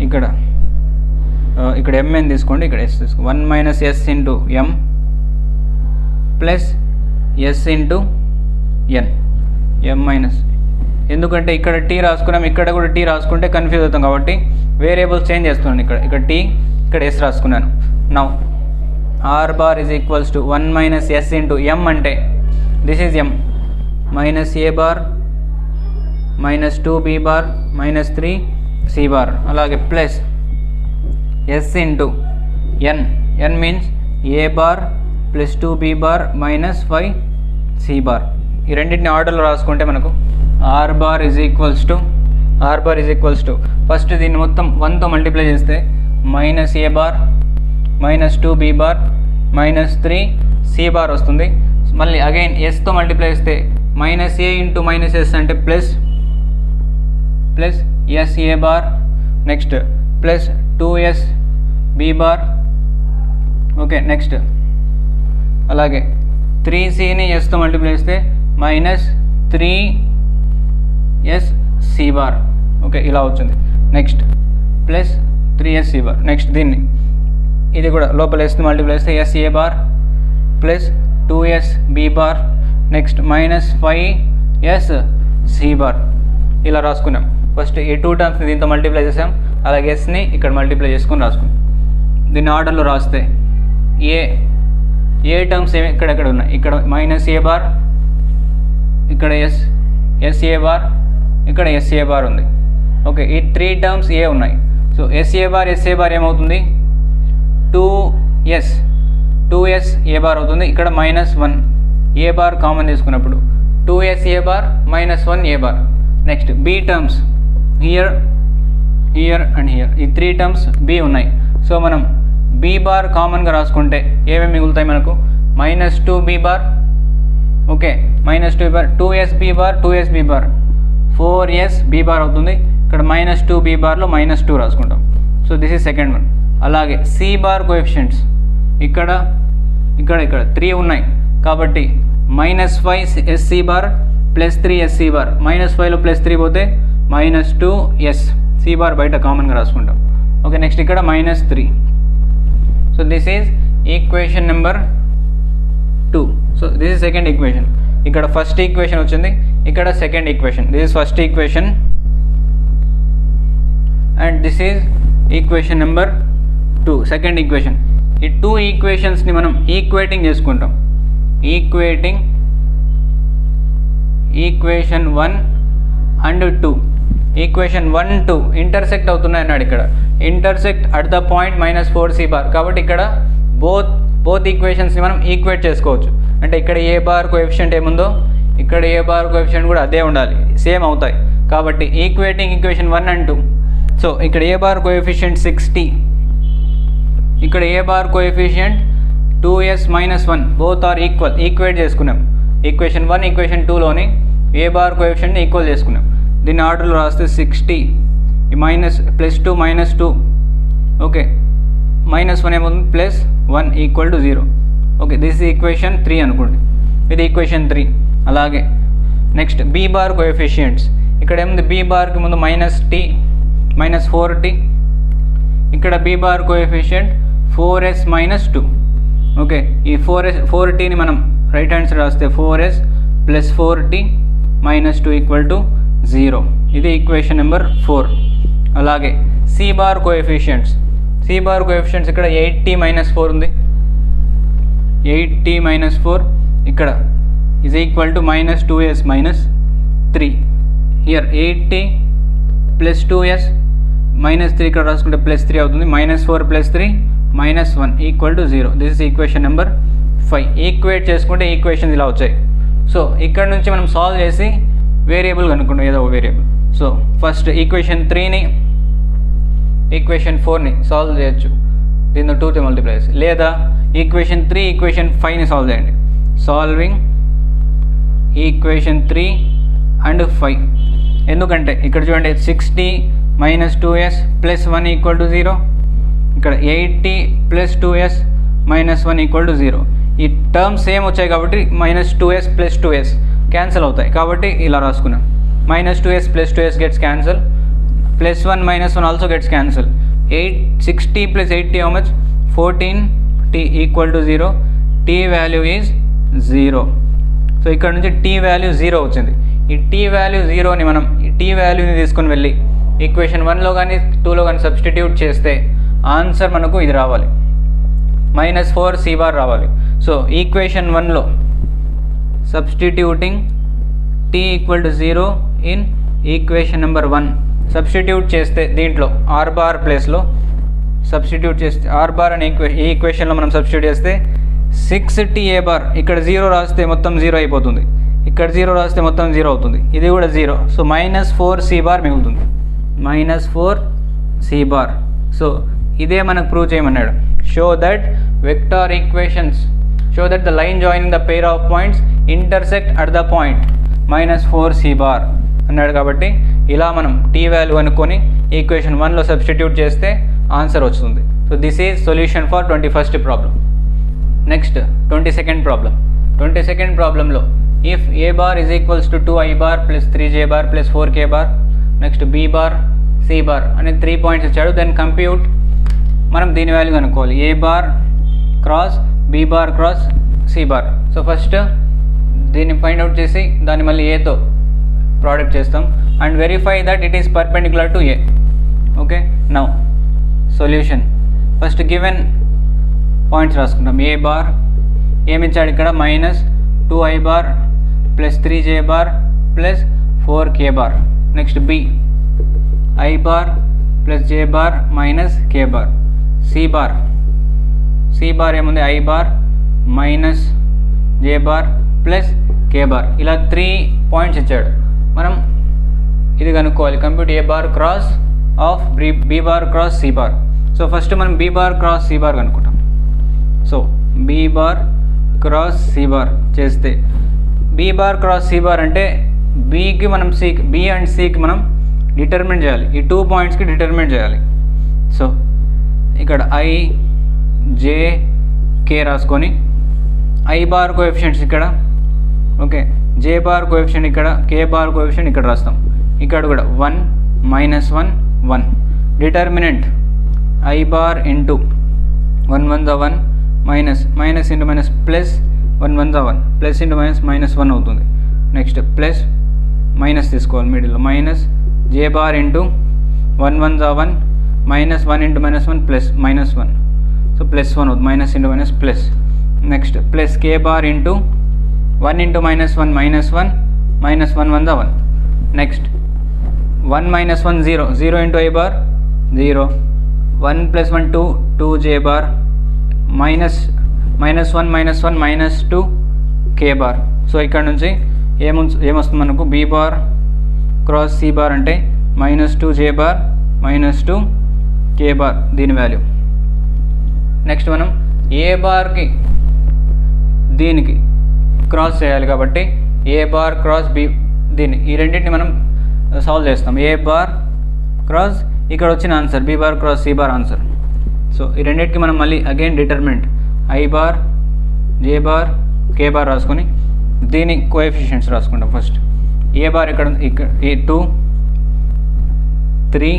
ఇక్కడ mn తీసుకోండి, ఇక్కడ s తీసుకోండి, 1 minus s into m plus s into n, m minus. ఎందుకంటే ఇక్కడ t రాసుకున్నాం, ఇక్కడ కూడా t రాసుకుంటే కన్ఫ్యూజ్ అవుతాం కాబట్టి వేరియబుల్స్ చేంజ్ చేస్తున్నాను. ఇక్కడ t, ఇక్కడ s రాసుకున్నాను. Now r bar is equals to 1 minus s into m అంటే this is m minus a bar minus 2b bar minus 3c bar. అలాగే plus s into n means a bar plus 2b bar minus 5c bar. ఈ రెండింటిని ఆర్డర్లో రాసుకుంటే మనకు r bar is equals to first దీన్ని మొత్తం 1తో multiply చేస్తే minus a bar minus 2b bar minus 3c bar వస్తుంది. మళ్ళీ అగైన్ sతో మల్టిప్లై చేస్తే minus a into minus s అంటే plus sa bar, next plus 2sb bar. Okay, next అలాగే 3cని sతో multiply చేస్తే మైనస్ 3sc బార్. ఓకే, ఇలా వచ్చింది. Next plus 3sc bar. Next దీన్ని ఇది కూడా లోపల s మల్టిప్లై చేస్తే sa bar plus 2sb bar, next minus 5sc bar. ఇలా రాసుకున్నాం. ఫస్ట్ ఈ 2 టర్మ్స్ని దీంతో మల్టిప్లై చేసాం, అలాగే ఎస్ని ఇక్కడ మల్టిప్లై చేసుకొని రాసుకున్నాం. దీన్ని ఆర్డర్లో రాస్తే ఏ టర్మ్స్ ఏమి ఇక్కడెక్కడ ఉన్నాయి, ఇక్కడ మైనస్ a బార్, ఇక్కడ sa బార్, ఇక్కడ sa బార్ ఉంది. ఓకే, ఈ 3 టర్మ్స్ ఏ ఉన్నాయి. సో SA బార్ ఏమవుతుంది, 2S A బార్ అవుతుంది. ఇక్కడ -1 A బార్ కామన్ తీసుకున్నప్పుడు 2S A bar -1 A bar. Next B terms here and here, ఈ 3 టర్మ్స్ B ఉన్నాయి. సో మనం B బార్ కామన్గా రాసుకుంటే ఏమేమి మిగులుతాయి మనకు, -2B bar, okay, -2B bar, 2SB bar, 2SB bar, 4SB bar అవుతుంది. ఇక్కడ -2B బార్లో -2 రాసుకుంటాం. So this is second one. అలాగే C బార్ కోఎఫిషియంట్స్ ఇక్కడ 3 ఉన్నాయి కాబట్టి -5SC బార్ +3SC బార్, -5లో +3 పోతే -2S, C బార్ బయట కామన్గా రాసుకుంటాం. ఓకే, నెక్స్ట్ ఇక్కడ -3. So this is equation number 2. So this is second equation. ఇక్కడ ఫస్ట్ ఈక్వేషన్ వచ్చింది, ఇక్కడ second equation. This is first equation and this is equation number 2, second equation. ఈ 2 ఈక్వేషన్స్ని మనం ఈక్వేటింగ్ చేసుకుంటాం. ఈక్వేషన్ 1 అండ్ 2, ఈక్వేషన్ 1, 2 ఇంటర్సెక్ట్ అవుతున్నాయి అన్నాడు. ఇక్కడ intersect at the point -4C bar. కాబట్టి ఇక్కడ బోత్ ఈక్వేషన్స్ని మనం ఈక్వేట్ చేసుకోవచ్చు. అంటే ఇక్కడ A బార్ కోఎఫిషియంట్ ఏముందో ఇక్కడ A బార్ కోఎఫిషియంట్ కూడా అదే ఉండాలి, సేమ్ అవుతాయి. కాబట్టి ఈక్వేటింగ్ ఈక్వేషన్ 1 and 2. సో ఇక్కడ A బార్ కోఎఫిషియంట్ 60, ఇక్కడ A bar coefficient 2S -1, both are equal. Equate చేసుకున్నాం. ఈక్వేషన్ 1 ఈక్వేషన్ 2లోని A బార్ కోఎఫిషియంట్ని ఈక్వల్ చేసుకున్నాం. దీన్ని ఆర్డర్లో రాస్తే 60 +2 -2, ఓకే, -1 ఏమవుతుంది +1 = 0. ఓకే, దిస్ ఈజ్ ఈక్వేషన్ 3 అనుకోండి. ఇది ఈక్వేషన్ 3. అలాగే నెక్స్ట్ B బార్ కోఎఫిషియంట్స్. ఇక్కడ ఏముంది, B బార్కి ముందు -t -4t, ఇక్కడ B bar coefficient 4S -2. Okay, ఈ 4tని మనం రైట్ హ్యాండ్ సైడ్ రాస్తే 4S + 4t -2 = 0. ఇది ఈక్వేషన్ నెంబర్ 4. అలాగే C బార్ కోఎఫిషియంట్స్. ఇక్కడ 8t -4 ఉంది. 8t -4 ఇక్కడ is equal to -2S -3. Here 8t + 2S -3 ఇక్కడ రాసుకుంటే +3 అవుతుంది. -4 + 3 -1 = 0. This is equation number 5. Equate చేసుకుంటే ఈక్వేషన్స్ ఇలా వచ్చాయి. సో ఇక్కడ నుంచి మనం సాల్వ్ చేసి వేరియబుల్ కనుక్కుంటాం, ఏదో ఒక వేరియబుల్. సో ఫస్ట్ ఈక్వేషన్ 3ని ఈక్వేషన్ 4ని సాల్వ్ చేయొచ్చు దీంతో 2తో మల్టిప్లై చేసి, లేదా ఈక్వేషన్ 3 ఈక్వేషన్ 5ని సాల్వ్ చేయండి. Solving equation 3 and 5. ఎందుకంటే ఇక్కడ చూడండి 60 -2S +1 = 0, ఇక్కడ 80 + 2S -1 = 0. ఈ టర్మ్స్ సేమ్ వచ్చాయి కాబట్టి -2S + 2S క్యాన్సిల్ అవుతాయి. కాబట్టి ఇలా రాసుకున్నాం. -2S + 2S gets cancel, +1 -1 also gets cancel. 60 + 80 how much, 14t = 0. t value is 0. So ఇక్కడ నుంచి t వాల్యూ 0 వచ్చింది. ఈ t వాల్యూ 0ని మనం ఈ t వాల్యూని తీసుకొని వెళ్ళి ఈక్వేషన్ 1లో కానీ 2లో కానీ సబ్స్టిట్యూట్ చేస్తే ఆన్సర్ మనకు ఇది రావాలి, -4C బార్ రావాలి. సో ఈక్వేషన్ 1లో substituting t = 0 in equation number 1 substitute చేస్తే దీంట్లో R బార్ ప్లేస్లో సబ్స్టిట్యూట్ చేస్తే R బార్ అనే ఈ ఈక్వేషన్లో మనం సబ్స్టిట్యూట్ చేస్తే 6t A బార్, ఇక్కడ 0 రాస్తే మొత్తం 0 అయిపోతుంది, ఇక్కడ 0 రాస్తే మొత్తం 0 అవుతుంది, ఇది కూడా 0. సో -4C బార్ మిగులుతుంది, -4C బార్. సో ఇదే మనకు ప్రూవ్ చేయమన్నాడు. Show that vector equations, show that the line joining the pair of points intersect at the point -4C bar అన్నాడు. కాబట్టి ఇలా మనం t వాల్యూ అనుకొని ఈక్వేషన్ 1లో సబ్స్టిట్యూట్ చేస్తే ఆన్సర్ వస్తుంది. So this is solution for 21st problem. Next 22nd problem. 22nd ప్రాబ్లంలో if A bar is equals to 2I bar + 3J bar + 4K bar, next B bar C bar అనే 3 points ఇచ్చాడు. Then compute, మనం దీని value కనుక్కోవాలి, A bar cross B bar cross C bar. So first దీన్ని find out చేసి దాన్ని మళ్ళీ Aతో product చేస్తాం and verify that it is perpendicular to A. Okay, now solution. First given points రాసుకుంటాం. A బార్ ఏమి ఇచ్చాడు ఇక్కడ, -2I bar + 3J bar + 4K bar. Next B I bar plus J bar minus K bar. C bar ఏముంది I bar minus J bar plus K bar. ఇలా 3 points ఇచ్చాడు. మనం ఇది కనుక్కోవాలి. Compute A bar cross of B bar cross C bar. So first మనం B bar cross C bar కనుక్కుంటాం. So B bar cross C bar చేస్తే B bar cross C bar అంటే Bకి మనం B అండ్ Cకి మనం డిటర్మిన్ చేయాలి. ఈ 2 పాయింట్స్కి determine చేయాలి. So ఇక్కడ I J K రాసుకొని I bar కోఎఫిషియంట్స్ ఇక్కడ, ఓకే, J bar కోఎఫిషియంట్ ఇక్కడ, K bar కోఎఫిషియంట్ ఇక్కడ రాస్తాం. ఇక్కడ కూడా 1 -1 1 determinant I bar into 1 1 1 minus into minus plus 1 1 1 plus into minus 1 అవుతుంది. నెక్స్ట్ ప్లస్ మైనస్ తీసుకోవాలి మిడిల్లో, minus J bar into 1 1 1 minus 1 into -1 plus -1, so plus 1 అవుతుంది, minus into minus plus. Next plus K bar into 1 into -1 -1 minus 1 1 1. Next 1 -1 0 0 into I bar 0, 1 + 1 2 2 J bar minus -1 -2 K bar. So ఇక్కడ నుంచి ఏమొస్తుంది మనకు B bar cross C bar అంటే -2 J bar -2 K bar దీని value. Next మనం A బార్కి దీనికి cross చేయాలి కాబట్టి A bar cross B, దీన్ని ఈ రెండింటిని మనం సాల్వ్ చేస్తాం. A bar cross ఇక్కడ వచ్చిన answer, B bar cross C bar answer. So ఈ రెండింటికి మనం మళ్ళీ again determinant I bar J bar K bar రాసుకొని దీని కోఎఫిషియంట్స్ రాసుకుంటాం. ఫస్ట్ A bar ఇక్కడ 2 3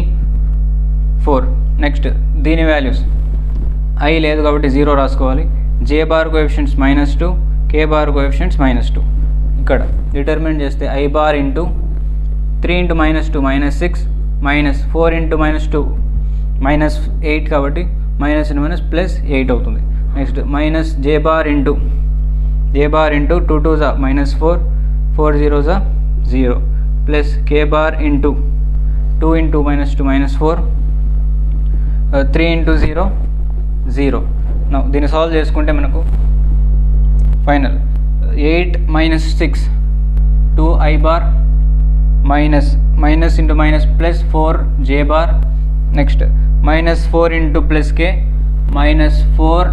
4. నెక్స్ట్ దీని వాల్యూస్ I లేదు కాబట్టి 0 రాసుకోవాలి. J bar coefficients -2, K bar coefficients -2. ఇక్కడ డిటర్మినెంట్ చేస్తే I bar into 3 into -2 -6 minus 4 into -2 -8 కాబట్టి మైనస్ ఇంటూ మైనస్ ప్లస్ 8 అవుతుంది. Next minus J bar into 2 2 జా -4 4 0 జా 0 plus K bar into 2 into -2 -4 3 into 0 0. దీన్ని సాల్వ్ చేసుకుంటే మనకు final 8 - 6 2 I bar minus into minus plus 4 J bar. Next -4 into plus K -4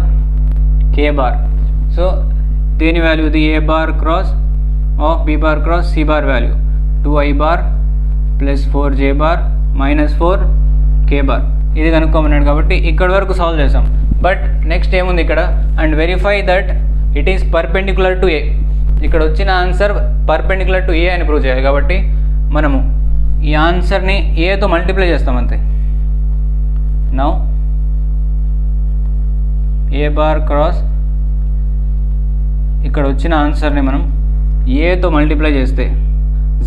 K bar. So దీని value ఇది A bar cross of B bar cross C bar value 2 I bar plus 4 J bar -4 K bar. ఇది కనుక్కోమన్నాడు కాబట్టి ఇక్కడ వరకు solve చేసాం. But next ఏముంది ఇక్కడ, and verify that it is perpendicular to A. ఇక్కడ వచ్చిన ఆన్సర్ పర్పెండిక్యులర్ టు A అని ప్రూవ్ చేయాలి కాబట్టి మనము ఈ ఆన్సర్ని ఏతో మల్టిప్లై చేస్తాం అంతే. నౌ A bar cross ఇక్కడ వచ్చిన ఆన్సర్ని మనం ఏతో మల్టిప్లై చేస్తే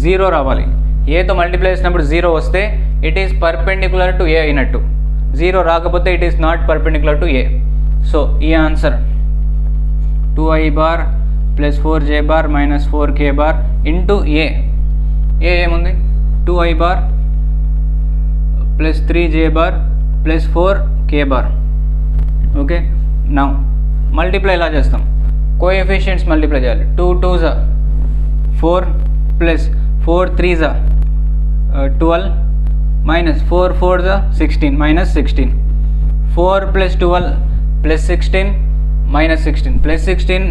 0 రావాలి. ఏతో మల్టిప్లై చేసినప్పుడు 0 వస్తే it is perpendicular to A అయినట్టు, 0 రాకపోతే it is not perpendicular to A. So ఈ answer 2 I bar plus 4 J bar -4 K bar into A. ఏముంది 2 I bar plus 3 J bar plus 4 K bar. Okay, now multiply ఎలా చేస్తాం, coefficients multiply చేయాలి. 2 2 జా 4 plus 4 3 జా 12 minus 4 4 జా 16 -16 4 plus 12 plus 16 -16 plus 16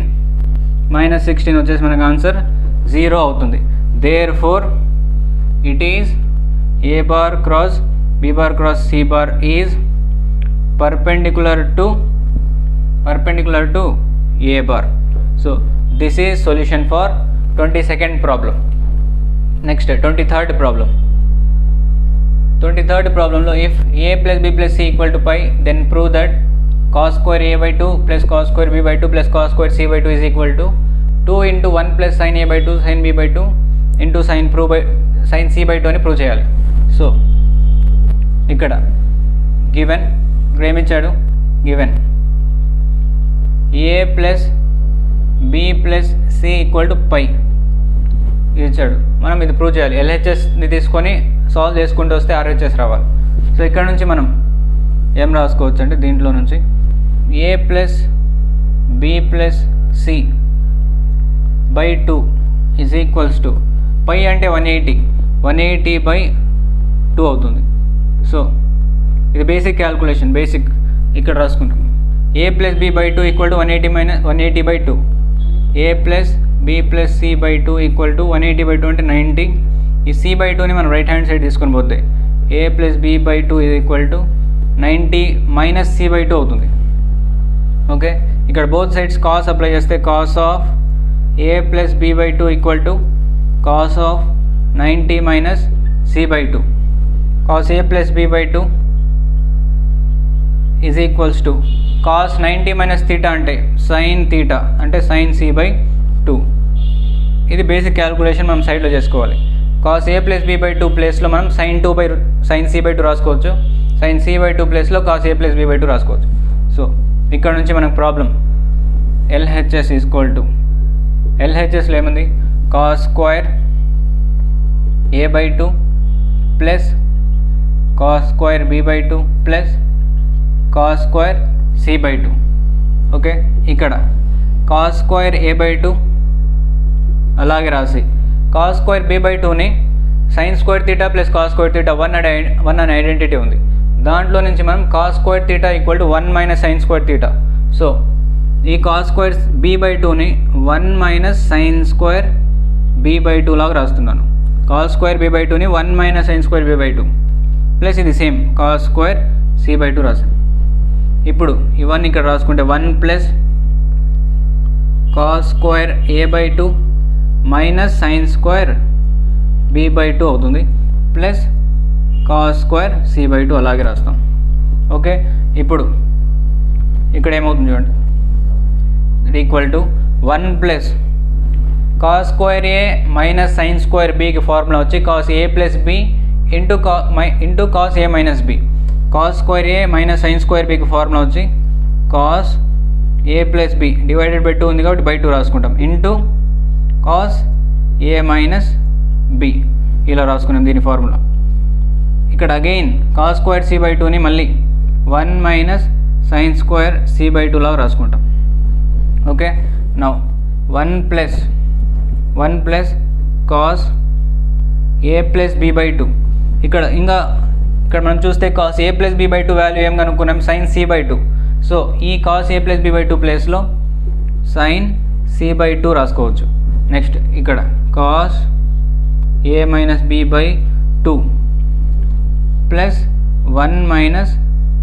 -16 వచ్చేసి మనకు ఆన్సర్ 0 అవుతుంది. Therefore it is A bar cross B bar cross C bar is perpendicular to A bar. So this is solution for 22nd problem. Next 23rd problem. 23rd problem lo if A plus B plus C equal to pi, then prove that cos square A by 2 plus cos square B by 2 plus cos square C by 2 is equal to 2 into 1 plus sin A by 2 sin B by 2 into sin C by 2 అని prove చేయాలి. So ఇక్కడ given ఏమిచ్చాడు, given A plus B plus C equal to pi ఇచ్చాడు. మనం ఇది prove చేయాలి. LHSని తీసుకొని solve చేసుకుంటూ వస్తే RHS రావాలి. సో ఇక్కడ నుంచి మనం ఏం రాసుకోవచ్చు అంటే దీంట్లో నుంచి a plus b plus c by 2 is equals to pi అంటే 180/2 అవుతుంది. సో ఇది బేసిక్ క్యాల్కులేషన్, బేసిక్ ఇక్కడ రాసుకుంటాం. a plus b by 2 equal to 180/2, a plus b plus c by 2 equal to 180/2 అంటే 90. ఈ c బై 2ని మనం రైట్ హ్యాండ్ సైడ్ తీసుకొని పోతే a plus b by 2 is equal to 90 minus c by 2 అవుతుంది. Okay, ఇక్కడ బోత్ సైడ్స్ కాస్ అప్లై చేస్తే cos of a plus b by 2 equal to cos of 90 minus c by 2. Cos a plus b by 2 is equals to cos 90 minus theta అంటే sine theta అంటే sign c by 2. ఇది basic calculation మనం సైడ్లో చేసుకోవాలి. Cos a plus b by 2 ప్లేస్లో మనం sign c by 2 రాసుకోవచ్చు. Sign c by 2 ప్లేస్లో cos a plus b by 2 రాసుకోవచ్చు. సో ఇక్కడ నుంచి మనకు ప్రాబ్లం LHS ఈక్వల్ టు LHSలో ఏముంది cos square a by 2 plus cos square b by 2 plus cos square c by 2. Okay, ఇక్కడ cos square a by 2 అలాగే రాసి cos square b by 2ని sign square theta plus cos square theta 1 అనే identity ఉంది. దాంట్లో నుంచి మనం cos square theta equal to 1 minus sine square theta. So ఈ కాస్ స్క్వేర్ b బై 2ని 1 minus sine square b by 2 లాగా రాస్తున్నాను. కాస్ స్క్వేర్ b బై 2ని 1 minus sine square b by 2 plus ఇది same cos square c by 2 రాసాను. ఇప్పుడు ఇవన్నీ ఇక్కడ రాసుకుంటే 1 plus cos square a by 2 minus sine square b by 2 అవుతుంది plus cos square c by 2 అలాగే రాస్తాం. ఓకే, ఇప్పుడు ఇక్కడ ఏమవుతుంది చూడండి, equal to 1 plus cos square a minus sine square bకి ఫార్ములా వచ్చి cos a plus b into cos a minus b. Cos square a minus sine square bకి formula వచ్చి cos a plus b divided by 2 ఉంది కాబట్టి by 2 రాసుకుంటాం into cos a minus b ఇలా రాసుకున్నాం దీని ఫార్ములా. ఇక్కడ again cos square c by 2ని మళ్ళీ 1 minus sine square c by 2 లాగా రాసుకుంటాం. Okay, now 1 plus cos a plus b by 2. ఇక్కడ మనం చూస్తే cos a plus b by 2 value ఏం కనుక్కున్నాం సైన్ c బై 2. సో ఈ cos a plus b by 2 ప్లేస్లో సైన్ c బై 2 రాసుకోవచ్చు. Next ఇక్కడ cos a minus b by 2 plus 1 minus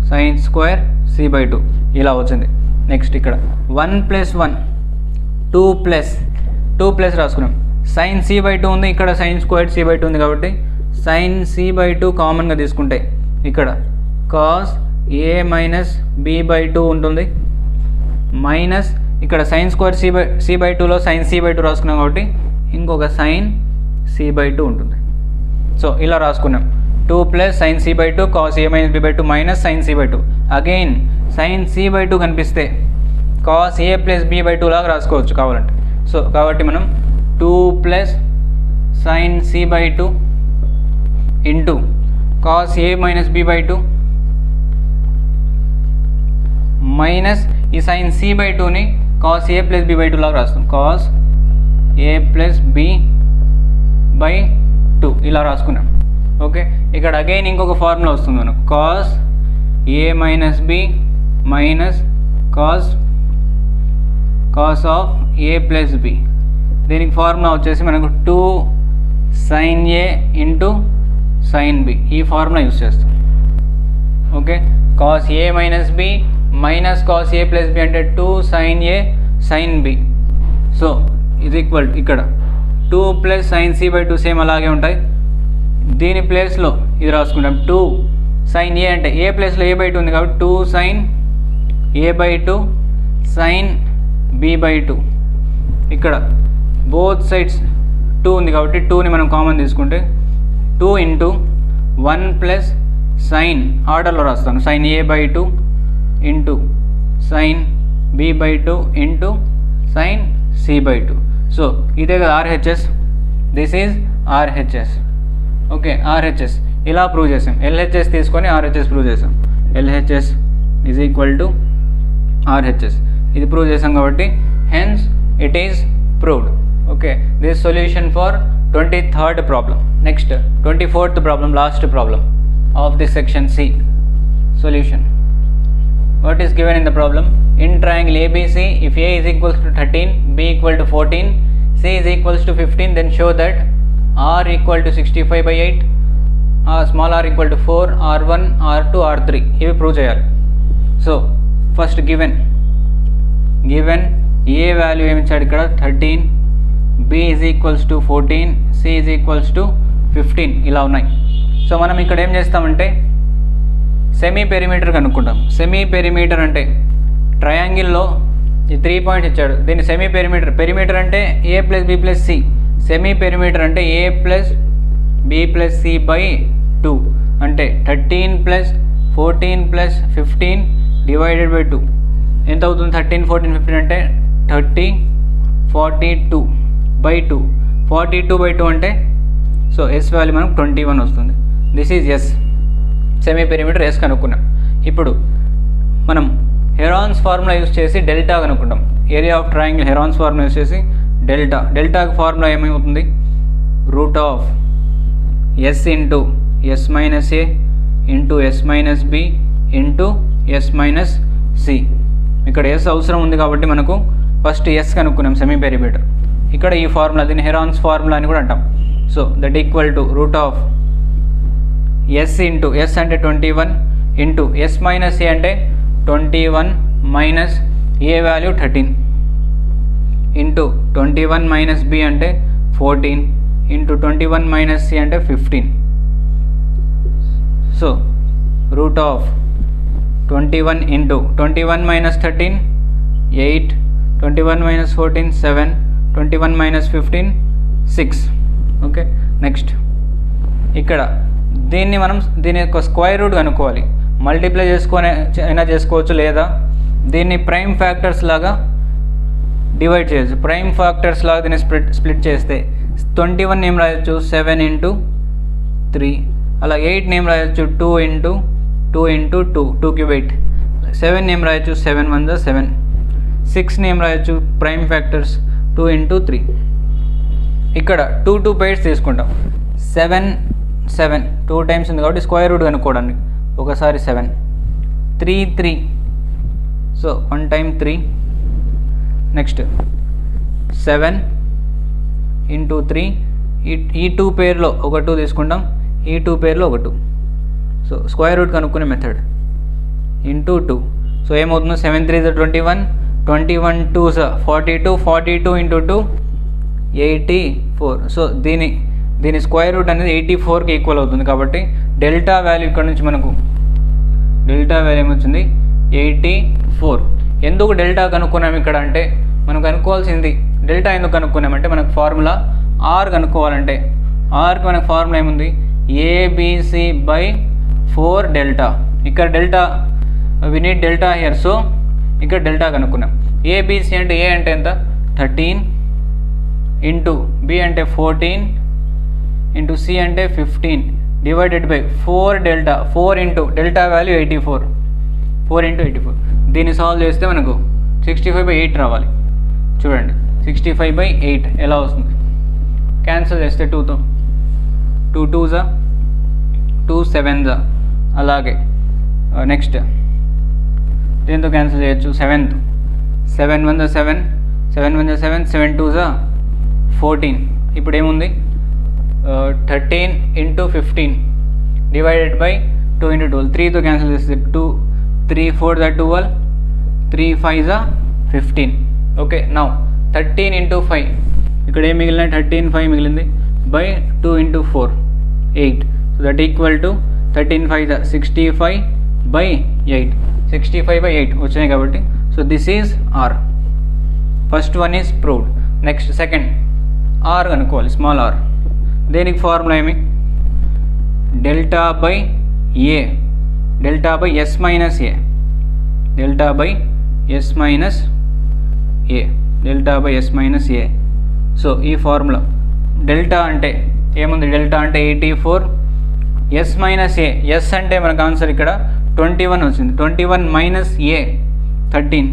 sine square c by 2 ఇలా వచ్చింది. నెక్స్ట్ ఇక్కడ 1 plus 1 2 plus రాసుకున్నాం. Sign c by 2 ఉంది, ఇక్కడ సైన్ స్క్వేర్ c బై 2 ఉంది కాబట్టి సైన్ c బై 2 కామన్గా తీసుకుంటే ఇక్కడ cos a minus b by 2 ఉంటుంది మైనస్ ఇక్కడ సైన్ స్క్వేర్ c బై 2లో సైన్ c బై 2 రాసుకున్నాం కాబట్టి ఇంకొక సైన్ c బై 2 ఉంటుంది. సో ఇలా రాసుకున్నాం 2 plus sine c by 2 cos a minus b by 2 minus sine c by 2. Again sine c by 2 కనిపిస్తే cos a plus b by 2 లాగా రాసుకోవచ్చు కావాలంటే. సో కాబట్టి మనం 2 plus sine c by 2 into cos a minus b by 2 minus ఈ sine c by 2ని cos a plus b by 2 లాగా రాస్తాం. Cos a plus b by 2 ఇలా రాసుకున్నాం. ఓకే, ఇక్కడ అగైన్ ఇంకొక ఫార్ములా వస్తుంది మనకు cos a minus b minus cos of a plus b. దీనికి ఫార్ములా వచ్చేసి మనకు 2 sine a into sine b ఈ ఫార్ములా యూస్ చేస్తాం. Okay, cos a minus b minus cos a plus b అంటే 2 sine a sine b. So ఇది equal ఇక్కడ 2 plus sine c by 2 same అలాగే ఉంటాయి. దీని ప్లేస్లో ఇది రాసుకుంటాం 2 సైన్ a అంటే a ప్లేస్లో a బై 2 ఉంది కాబట్టి 2 sine a by 2 sine b by 2. ఇక్కడ బోత్ సైడ్స్ 2 ఉంది కాబట్టి 2ని మనం కామన్ తీసుకుంటే 2 ఇంటూ 1 ప్లస్ సైన్ ఆర్డర్లో రాస్తాను sine a by 2 into sine b by 2 into sine c by 2. So ఇదే కదా RHS, this is RHS. Okay, RHS ఇలా ప్రూవ్ చేసాం. LHS తీసుకొని RHS ప్రూవ్ చేసాం. LHS is equal to RHS ఇది ప్రూవ్ చేసాం కాబట్టి hence it is proved. Okay, this solution for 23rd problem. Next 24th problem, last problem of this section C. Solution. What is given in the problem? In triangle ABC, if A is equals to 13, B equal to 14, C is equals to 15, then show that R equal to 65 by 8, small r equal to 4, R1, R2, R3 ఇవి prove చేయాలి. So first given a value ఏమి ఇచ్చాడు ఇక్కడ 13, B is equals to 14, C is equals to 15 ఇలా ఉన్నాయి. So మనం ఇక్కడ ఏం చేస్తామంటే సెమీ పెరిమీటర్ కనుక్కుంటాం. సెమీ పెరిమీటర్ అంటే ట్రయాంగిల్లో ఈ 3 పాయింట్స్ ఇచ్చాడు, దీన్ని సెమీ పెరిమీటర్ అంటే A plus B plus C. Semi perimeter అంటే A plus B plus C by 2 అంటే 13 ప్లస్ 14 ప్లస్ 15 డివైడెడ్ బై 2 ఎంత అవుతుంది? 13, 14, 15 అంటే 30, 42 బై 2. 42 బై 2 అంటే సో S వాల్యూ మనకు 21 వస్తుంది. This is S. Semi perimeter S కనుక్కున్నాం. ఇప్పుడు మనం హెరాన్స్ ఫార్ములా యూస్ చేసి డెల్టా కనుక్కుంటాం. Area of triangle Heron's formula use చేసి డెల్టాకి ఫార్ములా ఏమవుతుంది? Root of S into S minus A into S minus B into S minus C. ఇక్కడ S అవసరం ఉంది కాబట్టి మనకు ఫస్ట్ S కనుక్కున్నాం సెమీ పెరిమీటర్. ఇక్కడ ఈ ఫార్ములా దీన్ని హెరాన్స్ ఫార్ములా అని కూడా అంటాం. So that equal to root of S into S అంటే 21 ఇంటూ S మైనస్ A అంటే 21 minus A value 13 into 21 minus B అంటే 14 ఇంటూ 21 మైనస్ C అంటే 15. So root of 21 into 21 minus 13 8, 21 minus 14 7, 21 minus 15 6. Okay, next ఇక్కడ దీన్ని మనం దీని యొక్క square root కనుక్కోవాలి. మల్టిప్లై అయినా చేసుకోవచ్చు, లేదా దీన్ని ప్రైమ్ ఫ్యాక్టర్స్ లాగా డివైడ్ చేయొచ్చు. ప్రైమ్ ఫ్యాక్టర్స్ లాగా దీన్ని స్ప్లిట్ చేస్తే 21 ఏం రాయొచ్చు? 7 ఇంటూ 3. అలా 8 నేమ్ రాయొచ్చు 2 ఇంటూ 2 ఇంటూ 2, 2 క్యూబ్ 8. 7 నేమ్ రాయొచ్చు 7 1 7. 6 నేమ్ రాయొచ్చు ప్రైమ్ ఫ్యాక్టర్స్ 2 ఇంటూ 3. ఇక్కడ 2 పైర్స్ తీసుకుంటాం. 7 7 2 టైమ్స్ ఉంది కాబట్టి స్క్వేర్ రూట్ కనుక్కోవడానికి ఒకసారి 7 3 3. So 1 time 3. Next 7 into 3. ఈ 2 పేర్లో ఒక 2 తీసుకుంటాం, ఈ 2 పేర్లో ఒక 2. సో స్క్వేర్ రూట్ కనుక్కునే మెథడ్ ఇంటూ 2. సో ఏమవుతుందో 7 3 21, 21 2 42, 42 ఇంటూ 2 84. సో దీని స్క్వేర్ రూట్ అనేది 84కి ఈక్వల్ అవుతుంది. కాబట్టి డెల్టా వాల్యూ ఇక్కడ నుంచి మనకు డెల్టా వాల్యూ ఏమొచ్చింది? 84. ఎందుకు డెల్టా కనుక్కున్నాం ఇక్కడ అంటే మనం కనుక్కోవాల్సింది డెల్టా ఎందుకు కనుక్కున్నామంటే మనకు ఫార్ములా R కనుక్కోవాలంటే Rకి మనకు ఫార్ములా ఏముంది? ABC by 4 delta. ఇక్కడ delta we need delta here, so ఇక్కడ డెల్టా కనుక్కున్నాం. ABC అంటే A అంటే ఎంత? 13 ఇంటూ B అంటే 14 ఇంటూ C అంటే 15 divided by 4 delta. 4 into delta value 84. 4 into 84. దీన్ని సాల్వ్ చేస్తే మనకు 65/8 రావాలి. చూడండి 65/8 ఎలా వస్తుంది? క్యాన్సిల్ చేస్తే 2తో 2 2s 2 7s. అలాగే నెక్స్ట్ దీంతో క్యాన్సిల్ చేయొచ్చు. 7th 7 1 7, 7 1 7, 7 2s 14. ఇప్పుడు ఏముంది? 13 ఇంటూ 15 డివైడెడ్ బై 2 ఇంటూ 12. 3తో క్యాన్సిల్ చేస్తే 2 3 4 12, 3 5 15. ఓకే, నౌ 13 ఇంటూ 5 ఇక్కడ ఏం మిగిలిన? 13 5 మిగిలింది by 2 into 4 8. So that equal to 13 5 65/8. 65/8 వచ్చినాయి కాబట్టి so this is R. First one is proved. Next second R కనుక్కోవాలి, స్మాల్ r. దేనికి ఫార్ములా ఏమి? Delta by A, delta by S minus A, delta by S minus A, delta by S minus A. So ఈ formula delta అంటే ఏముంది delta అంటే 84 yes minus ఏ, yes అంటే మనకు answer ఇక్కడ 21 వచ్చింది. 21 మైనస్ ఏ 13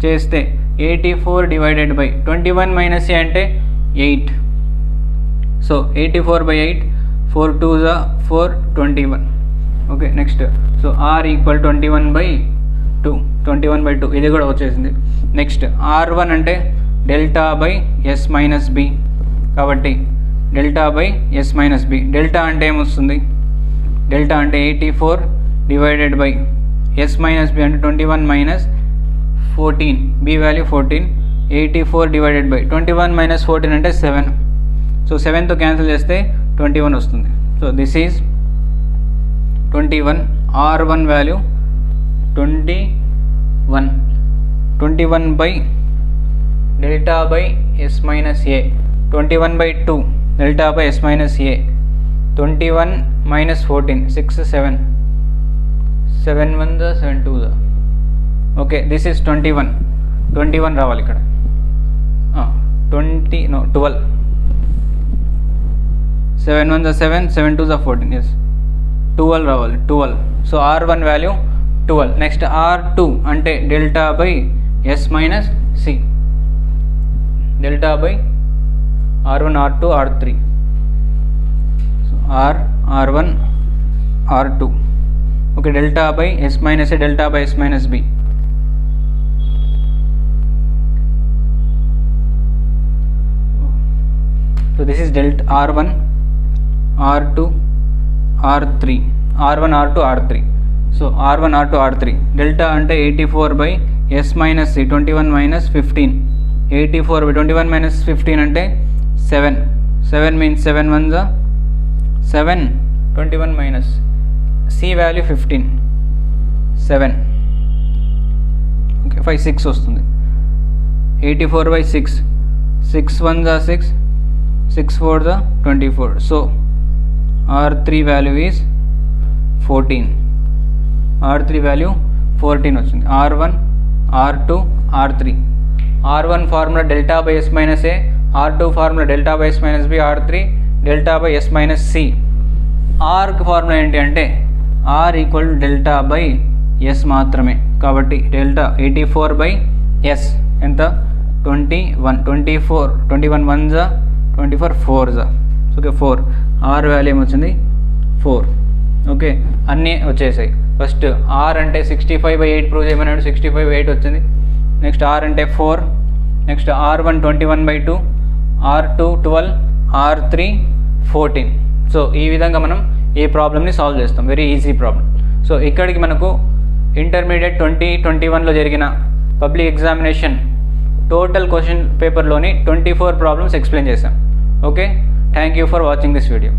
చేస్తే 84 డివైడెడ్ బై 21 మైనస్ ఏ అంటే 8. So 84/8, 4 2s 4, 21. Okay next so R equal 21/2, 21/2 ఇది కూడా వచ్చేసింది. నెక్స్ట్ R1 అంటే delta by S minus B, కాబట్టి delta by S minus B. Delta అంటే ఏమొస్తుంది, డెల్టా అంటే 84 divided by S minus B అంటే 21 minus 14, B value 14. 84 divided by 21 minus 14 అంటే 7. సో 7తో క్యాన్సిల్ చేస్తే 21 వస్తుంది. So this is 21. R1 value 21. 21 by delta by S minus A, 21/2 delta by S minus A, 21 minus 14, 6 7, 7 1 7 2. Okay this is 21 రావాలి ఇక్కడ. 12, 7 1 7, 7 2 14, yes 12 రావాలి, 12. So R1 value 12. Next R2 అంటే delta by S minus C, delta by R1 R2 R3. So R1 R2. Okay delta by S minus A, delta by S minus B. So this is delta R1 R2 R3, R1 R2 R3. So R1 R2 R3 delta అంటే 84 by S minus C, 21 minus 15. 84 by 21 minus 15 అంటే 7. 7 means 7 1 7, 21 minus C value 15, 7. Okay 5 6 వస్తుంది. 84/6, 6 1 6, 6 4 24. So R3 value is 14. R3 value 14 వచ్చింది. R1 R2 R3. R1 formula delta by S minus A, R2 formula delta by S minus B, R3 delta by S minus C. ఆర్కి formula ఏంటి అంటే R equal delta by S మాత్రమే, కాబట్టి delta 84/s ఎంత 21, 24, 21 1 24, 4 okay 4. R value ఏమొచ్చింది 4. Okay అన్నీ వచ్చేసాయి. First R అంటే 65/8 ప్రూవ్ చేయమన్నాడు, 65/8 వచ్చింది. నెక్స్ట్ R అంటే 4. Next R1 21/2, R2 12, R3 14. So ఈ విధంగా మనం ఈ ప్రాబ్లమ్ని సాల్వ్ చేస్తాం. Very easy problem. సో ఇక్కడికి మనకు ఇంటర్మీడియట్ 2021లో జరిగిన పబ్లిక్ ఎగ్జామినేషన్ టోటల్ క్వశ్చన్ పేపర్లోని 24 ప్రాబ్లమ్స్ ఎక్స్ప్లెయిన్ చేశాం. Okay thank you for watching this video.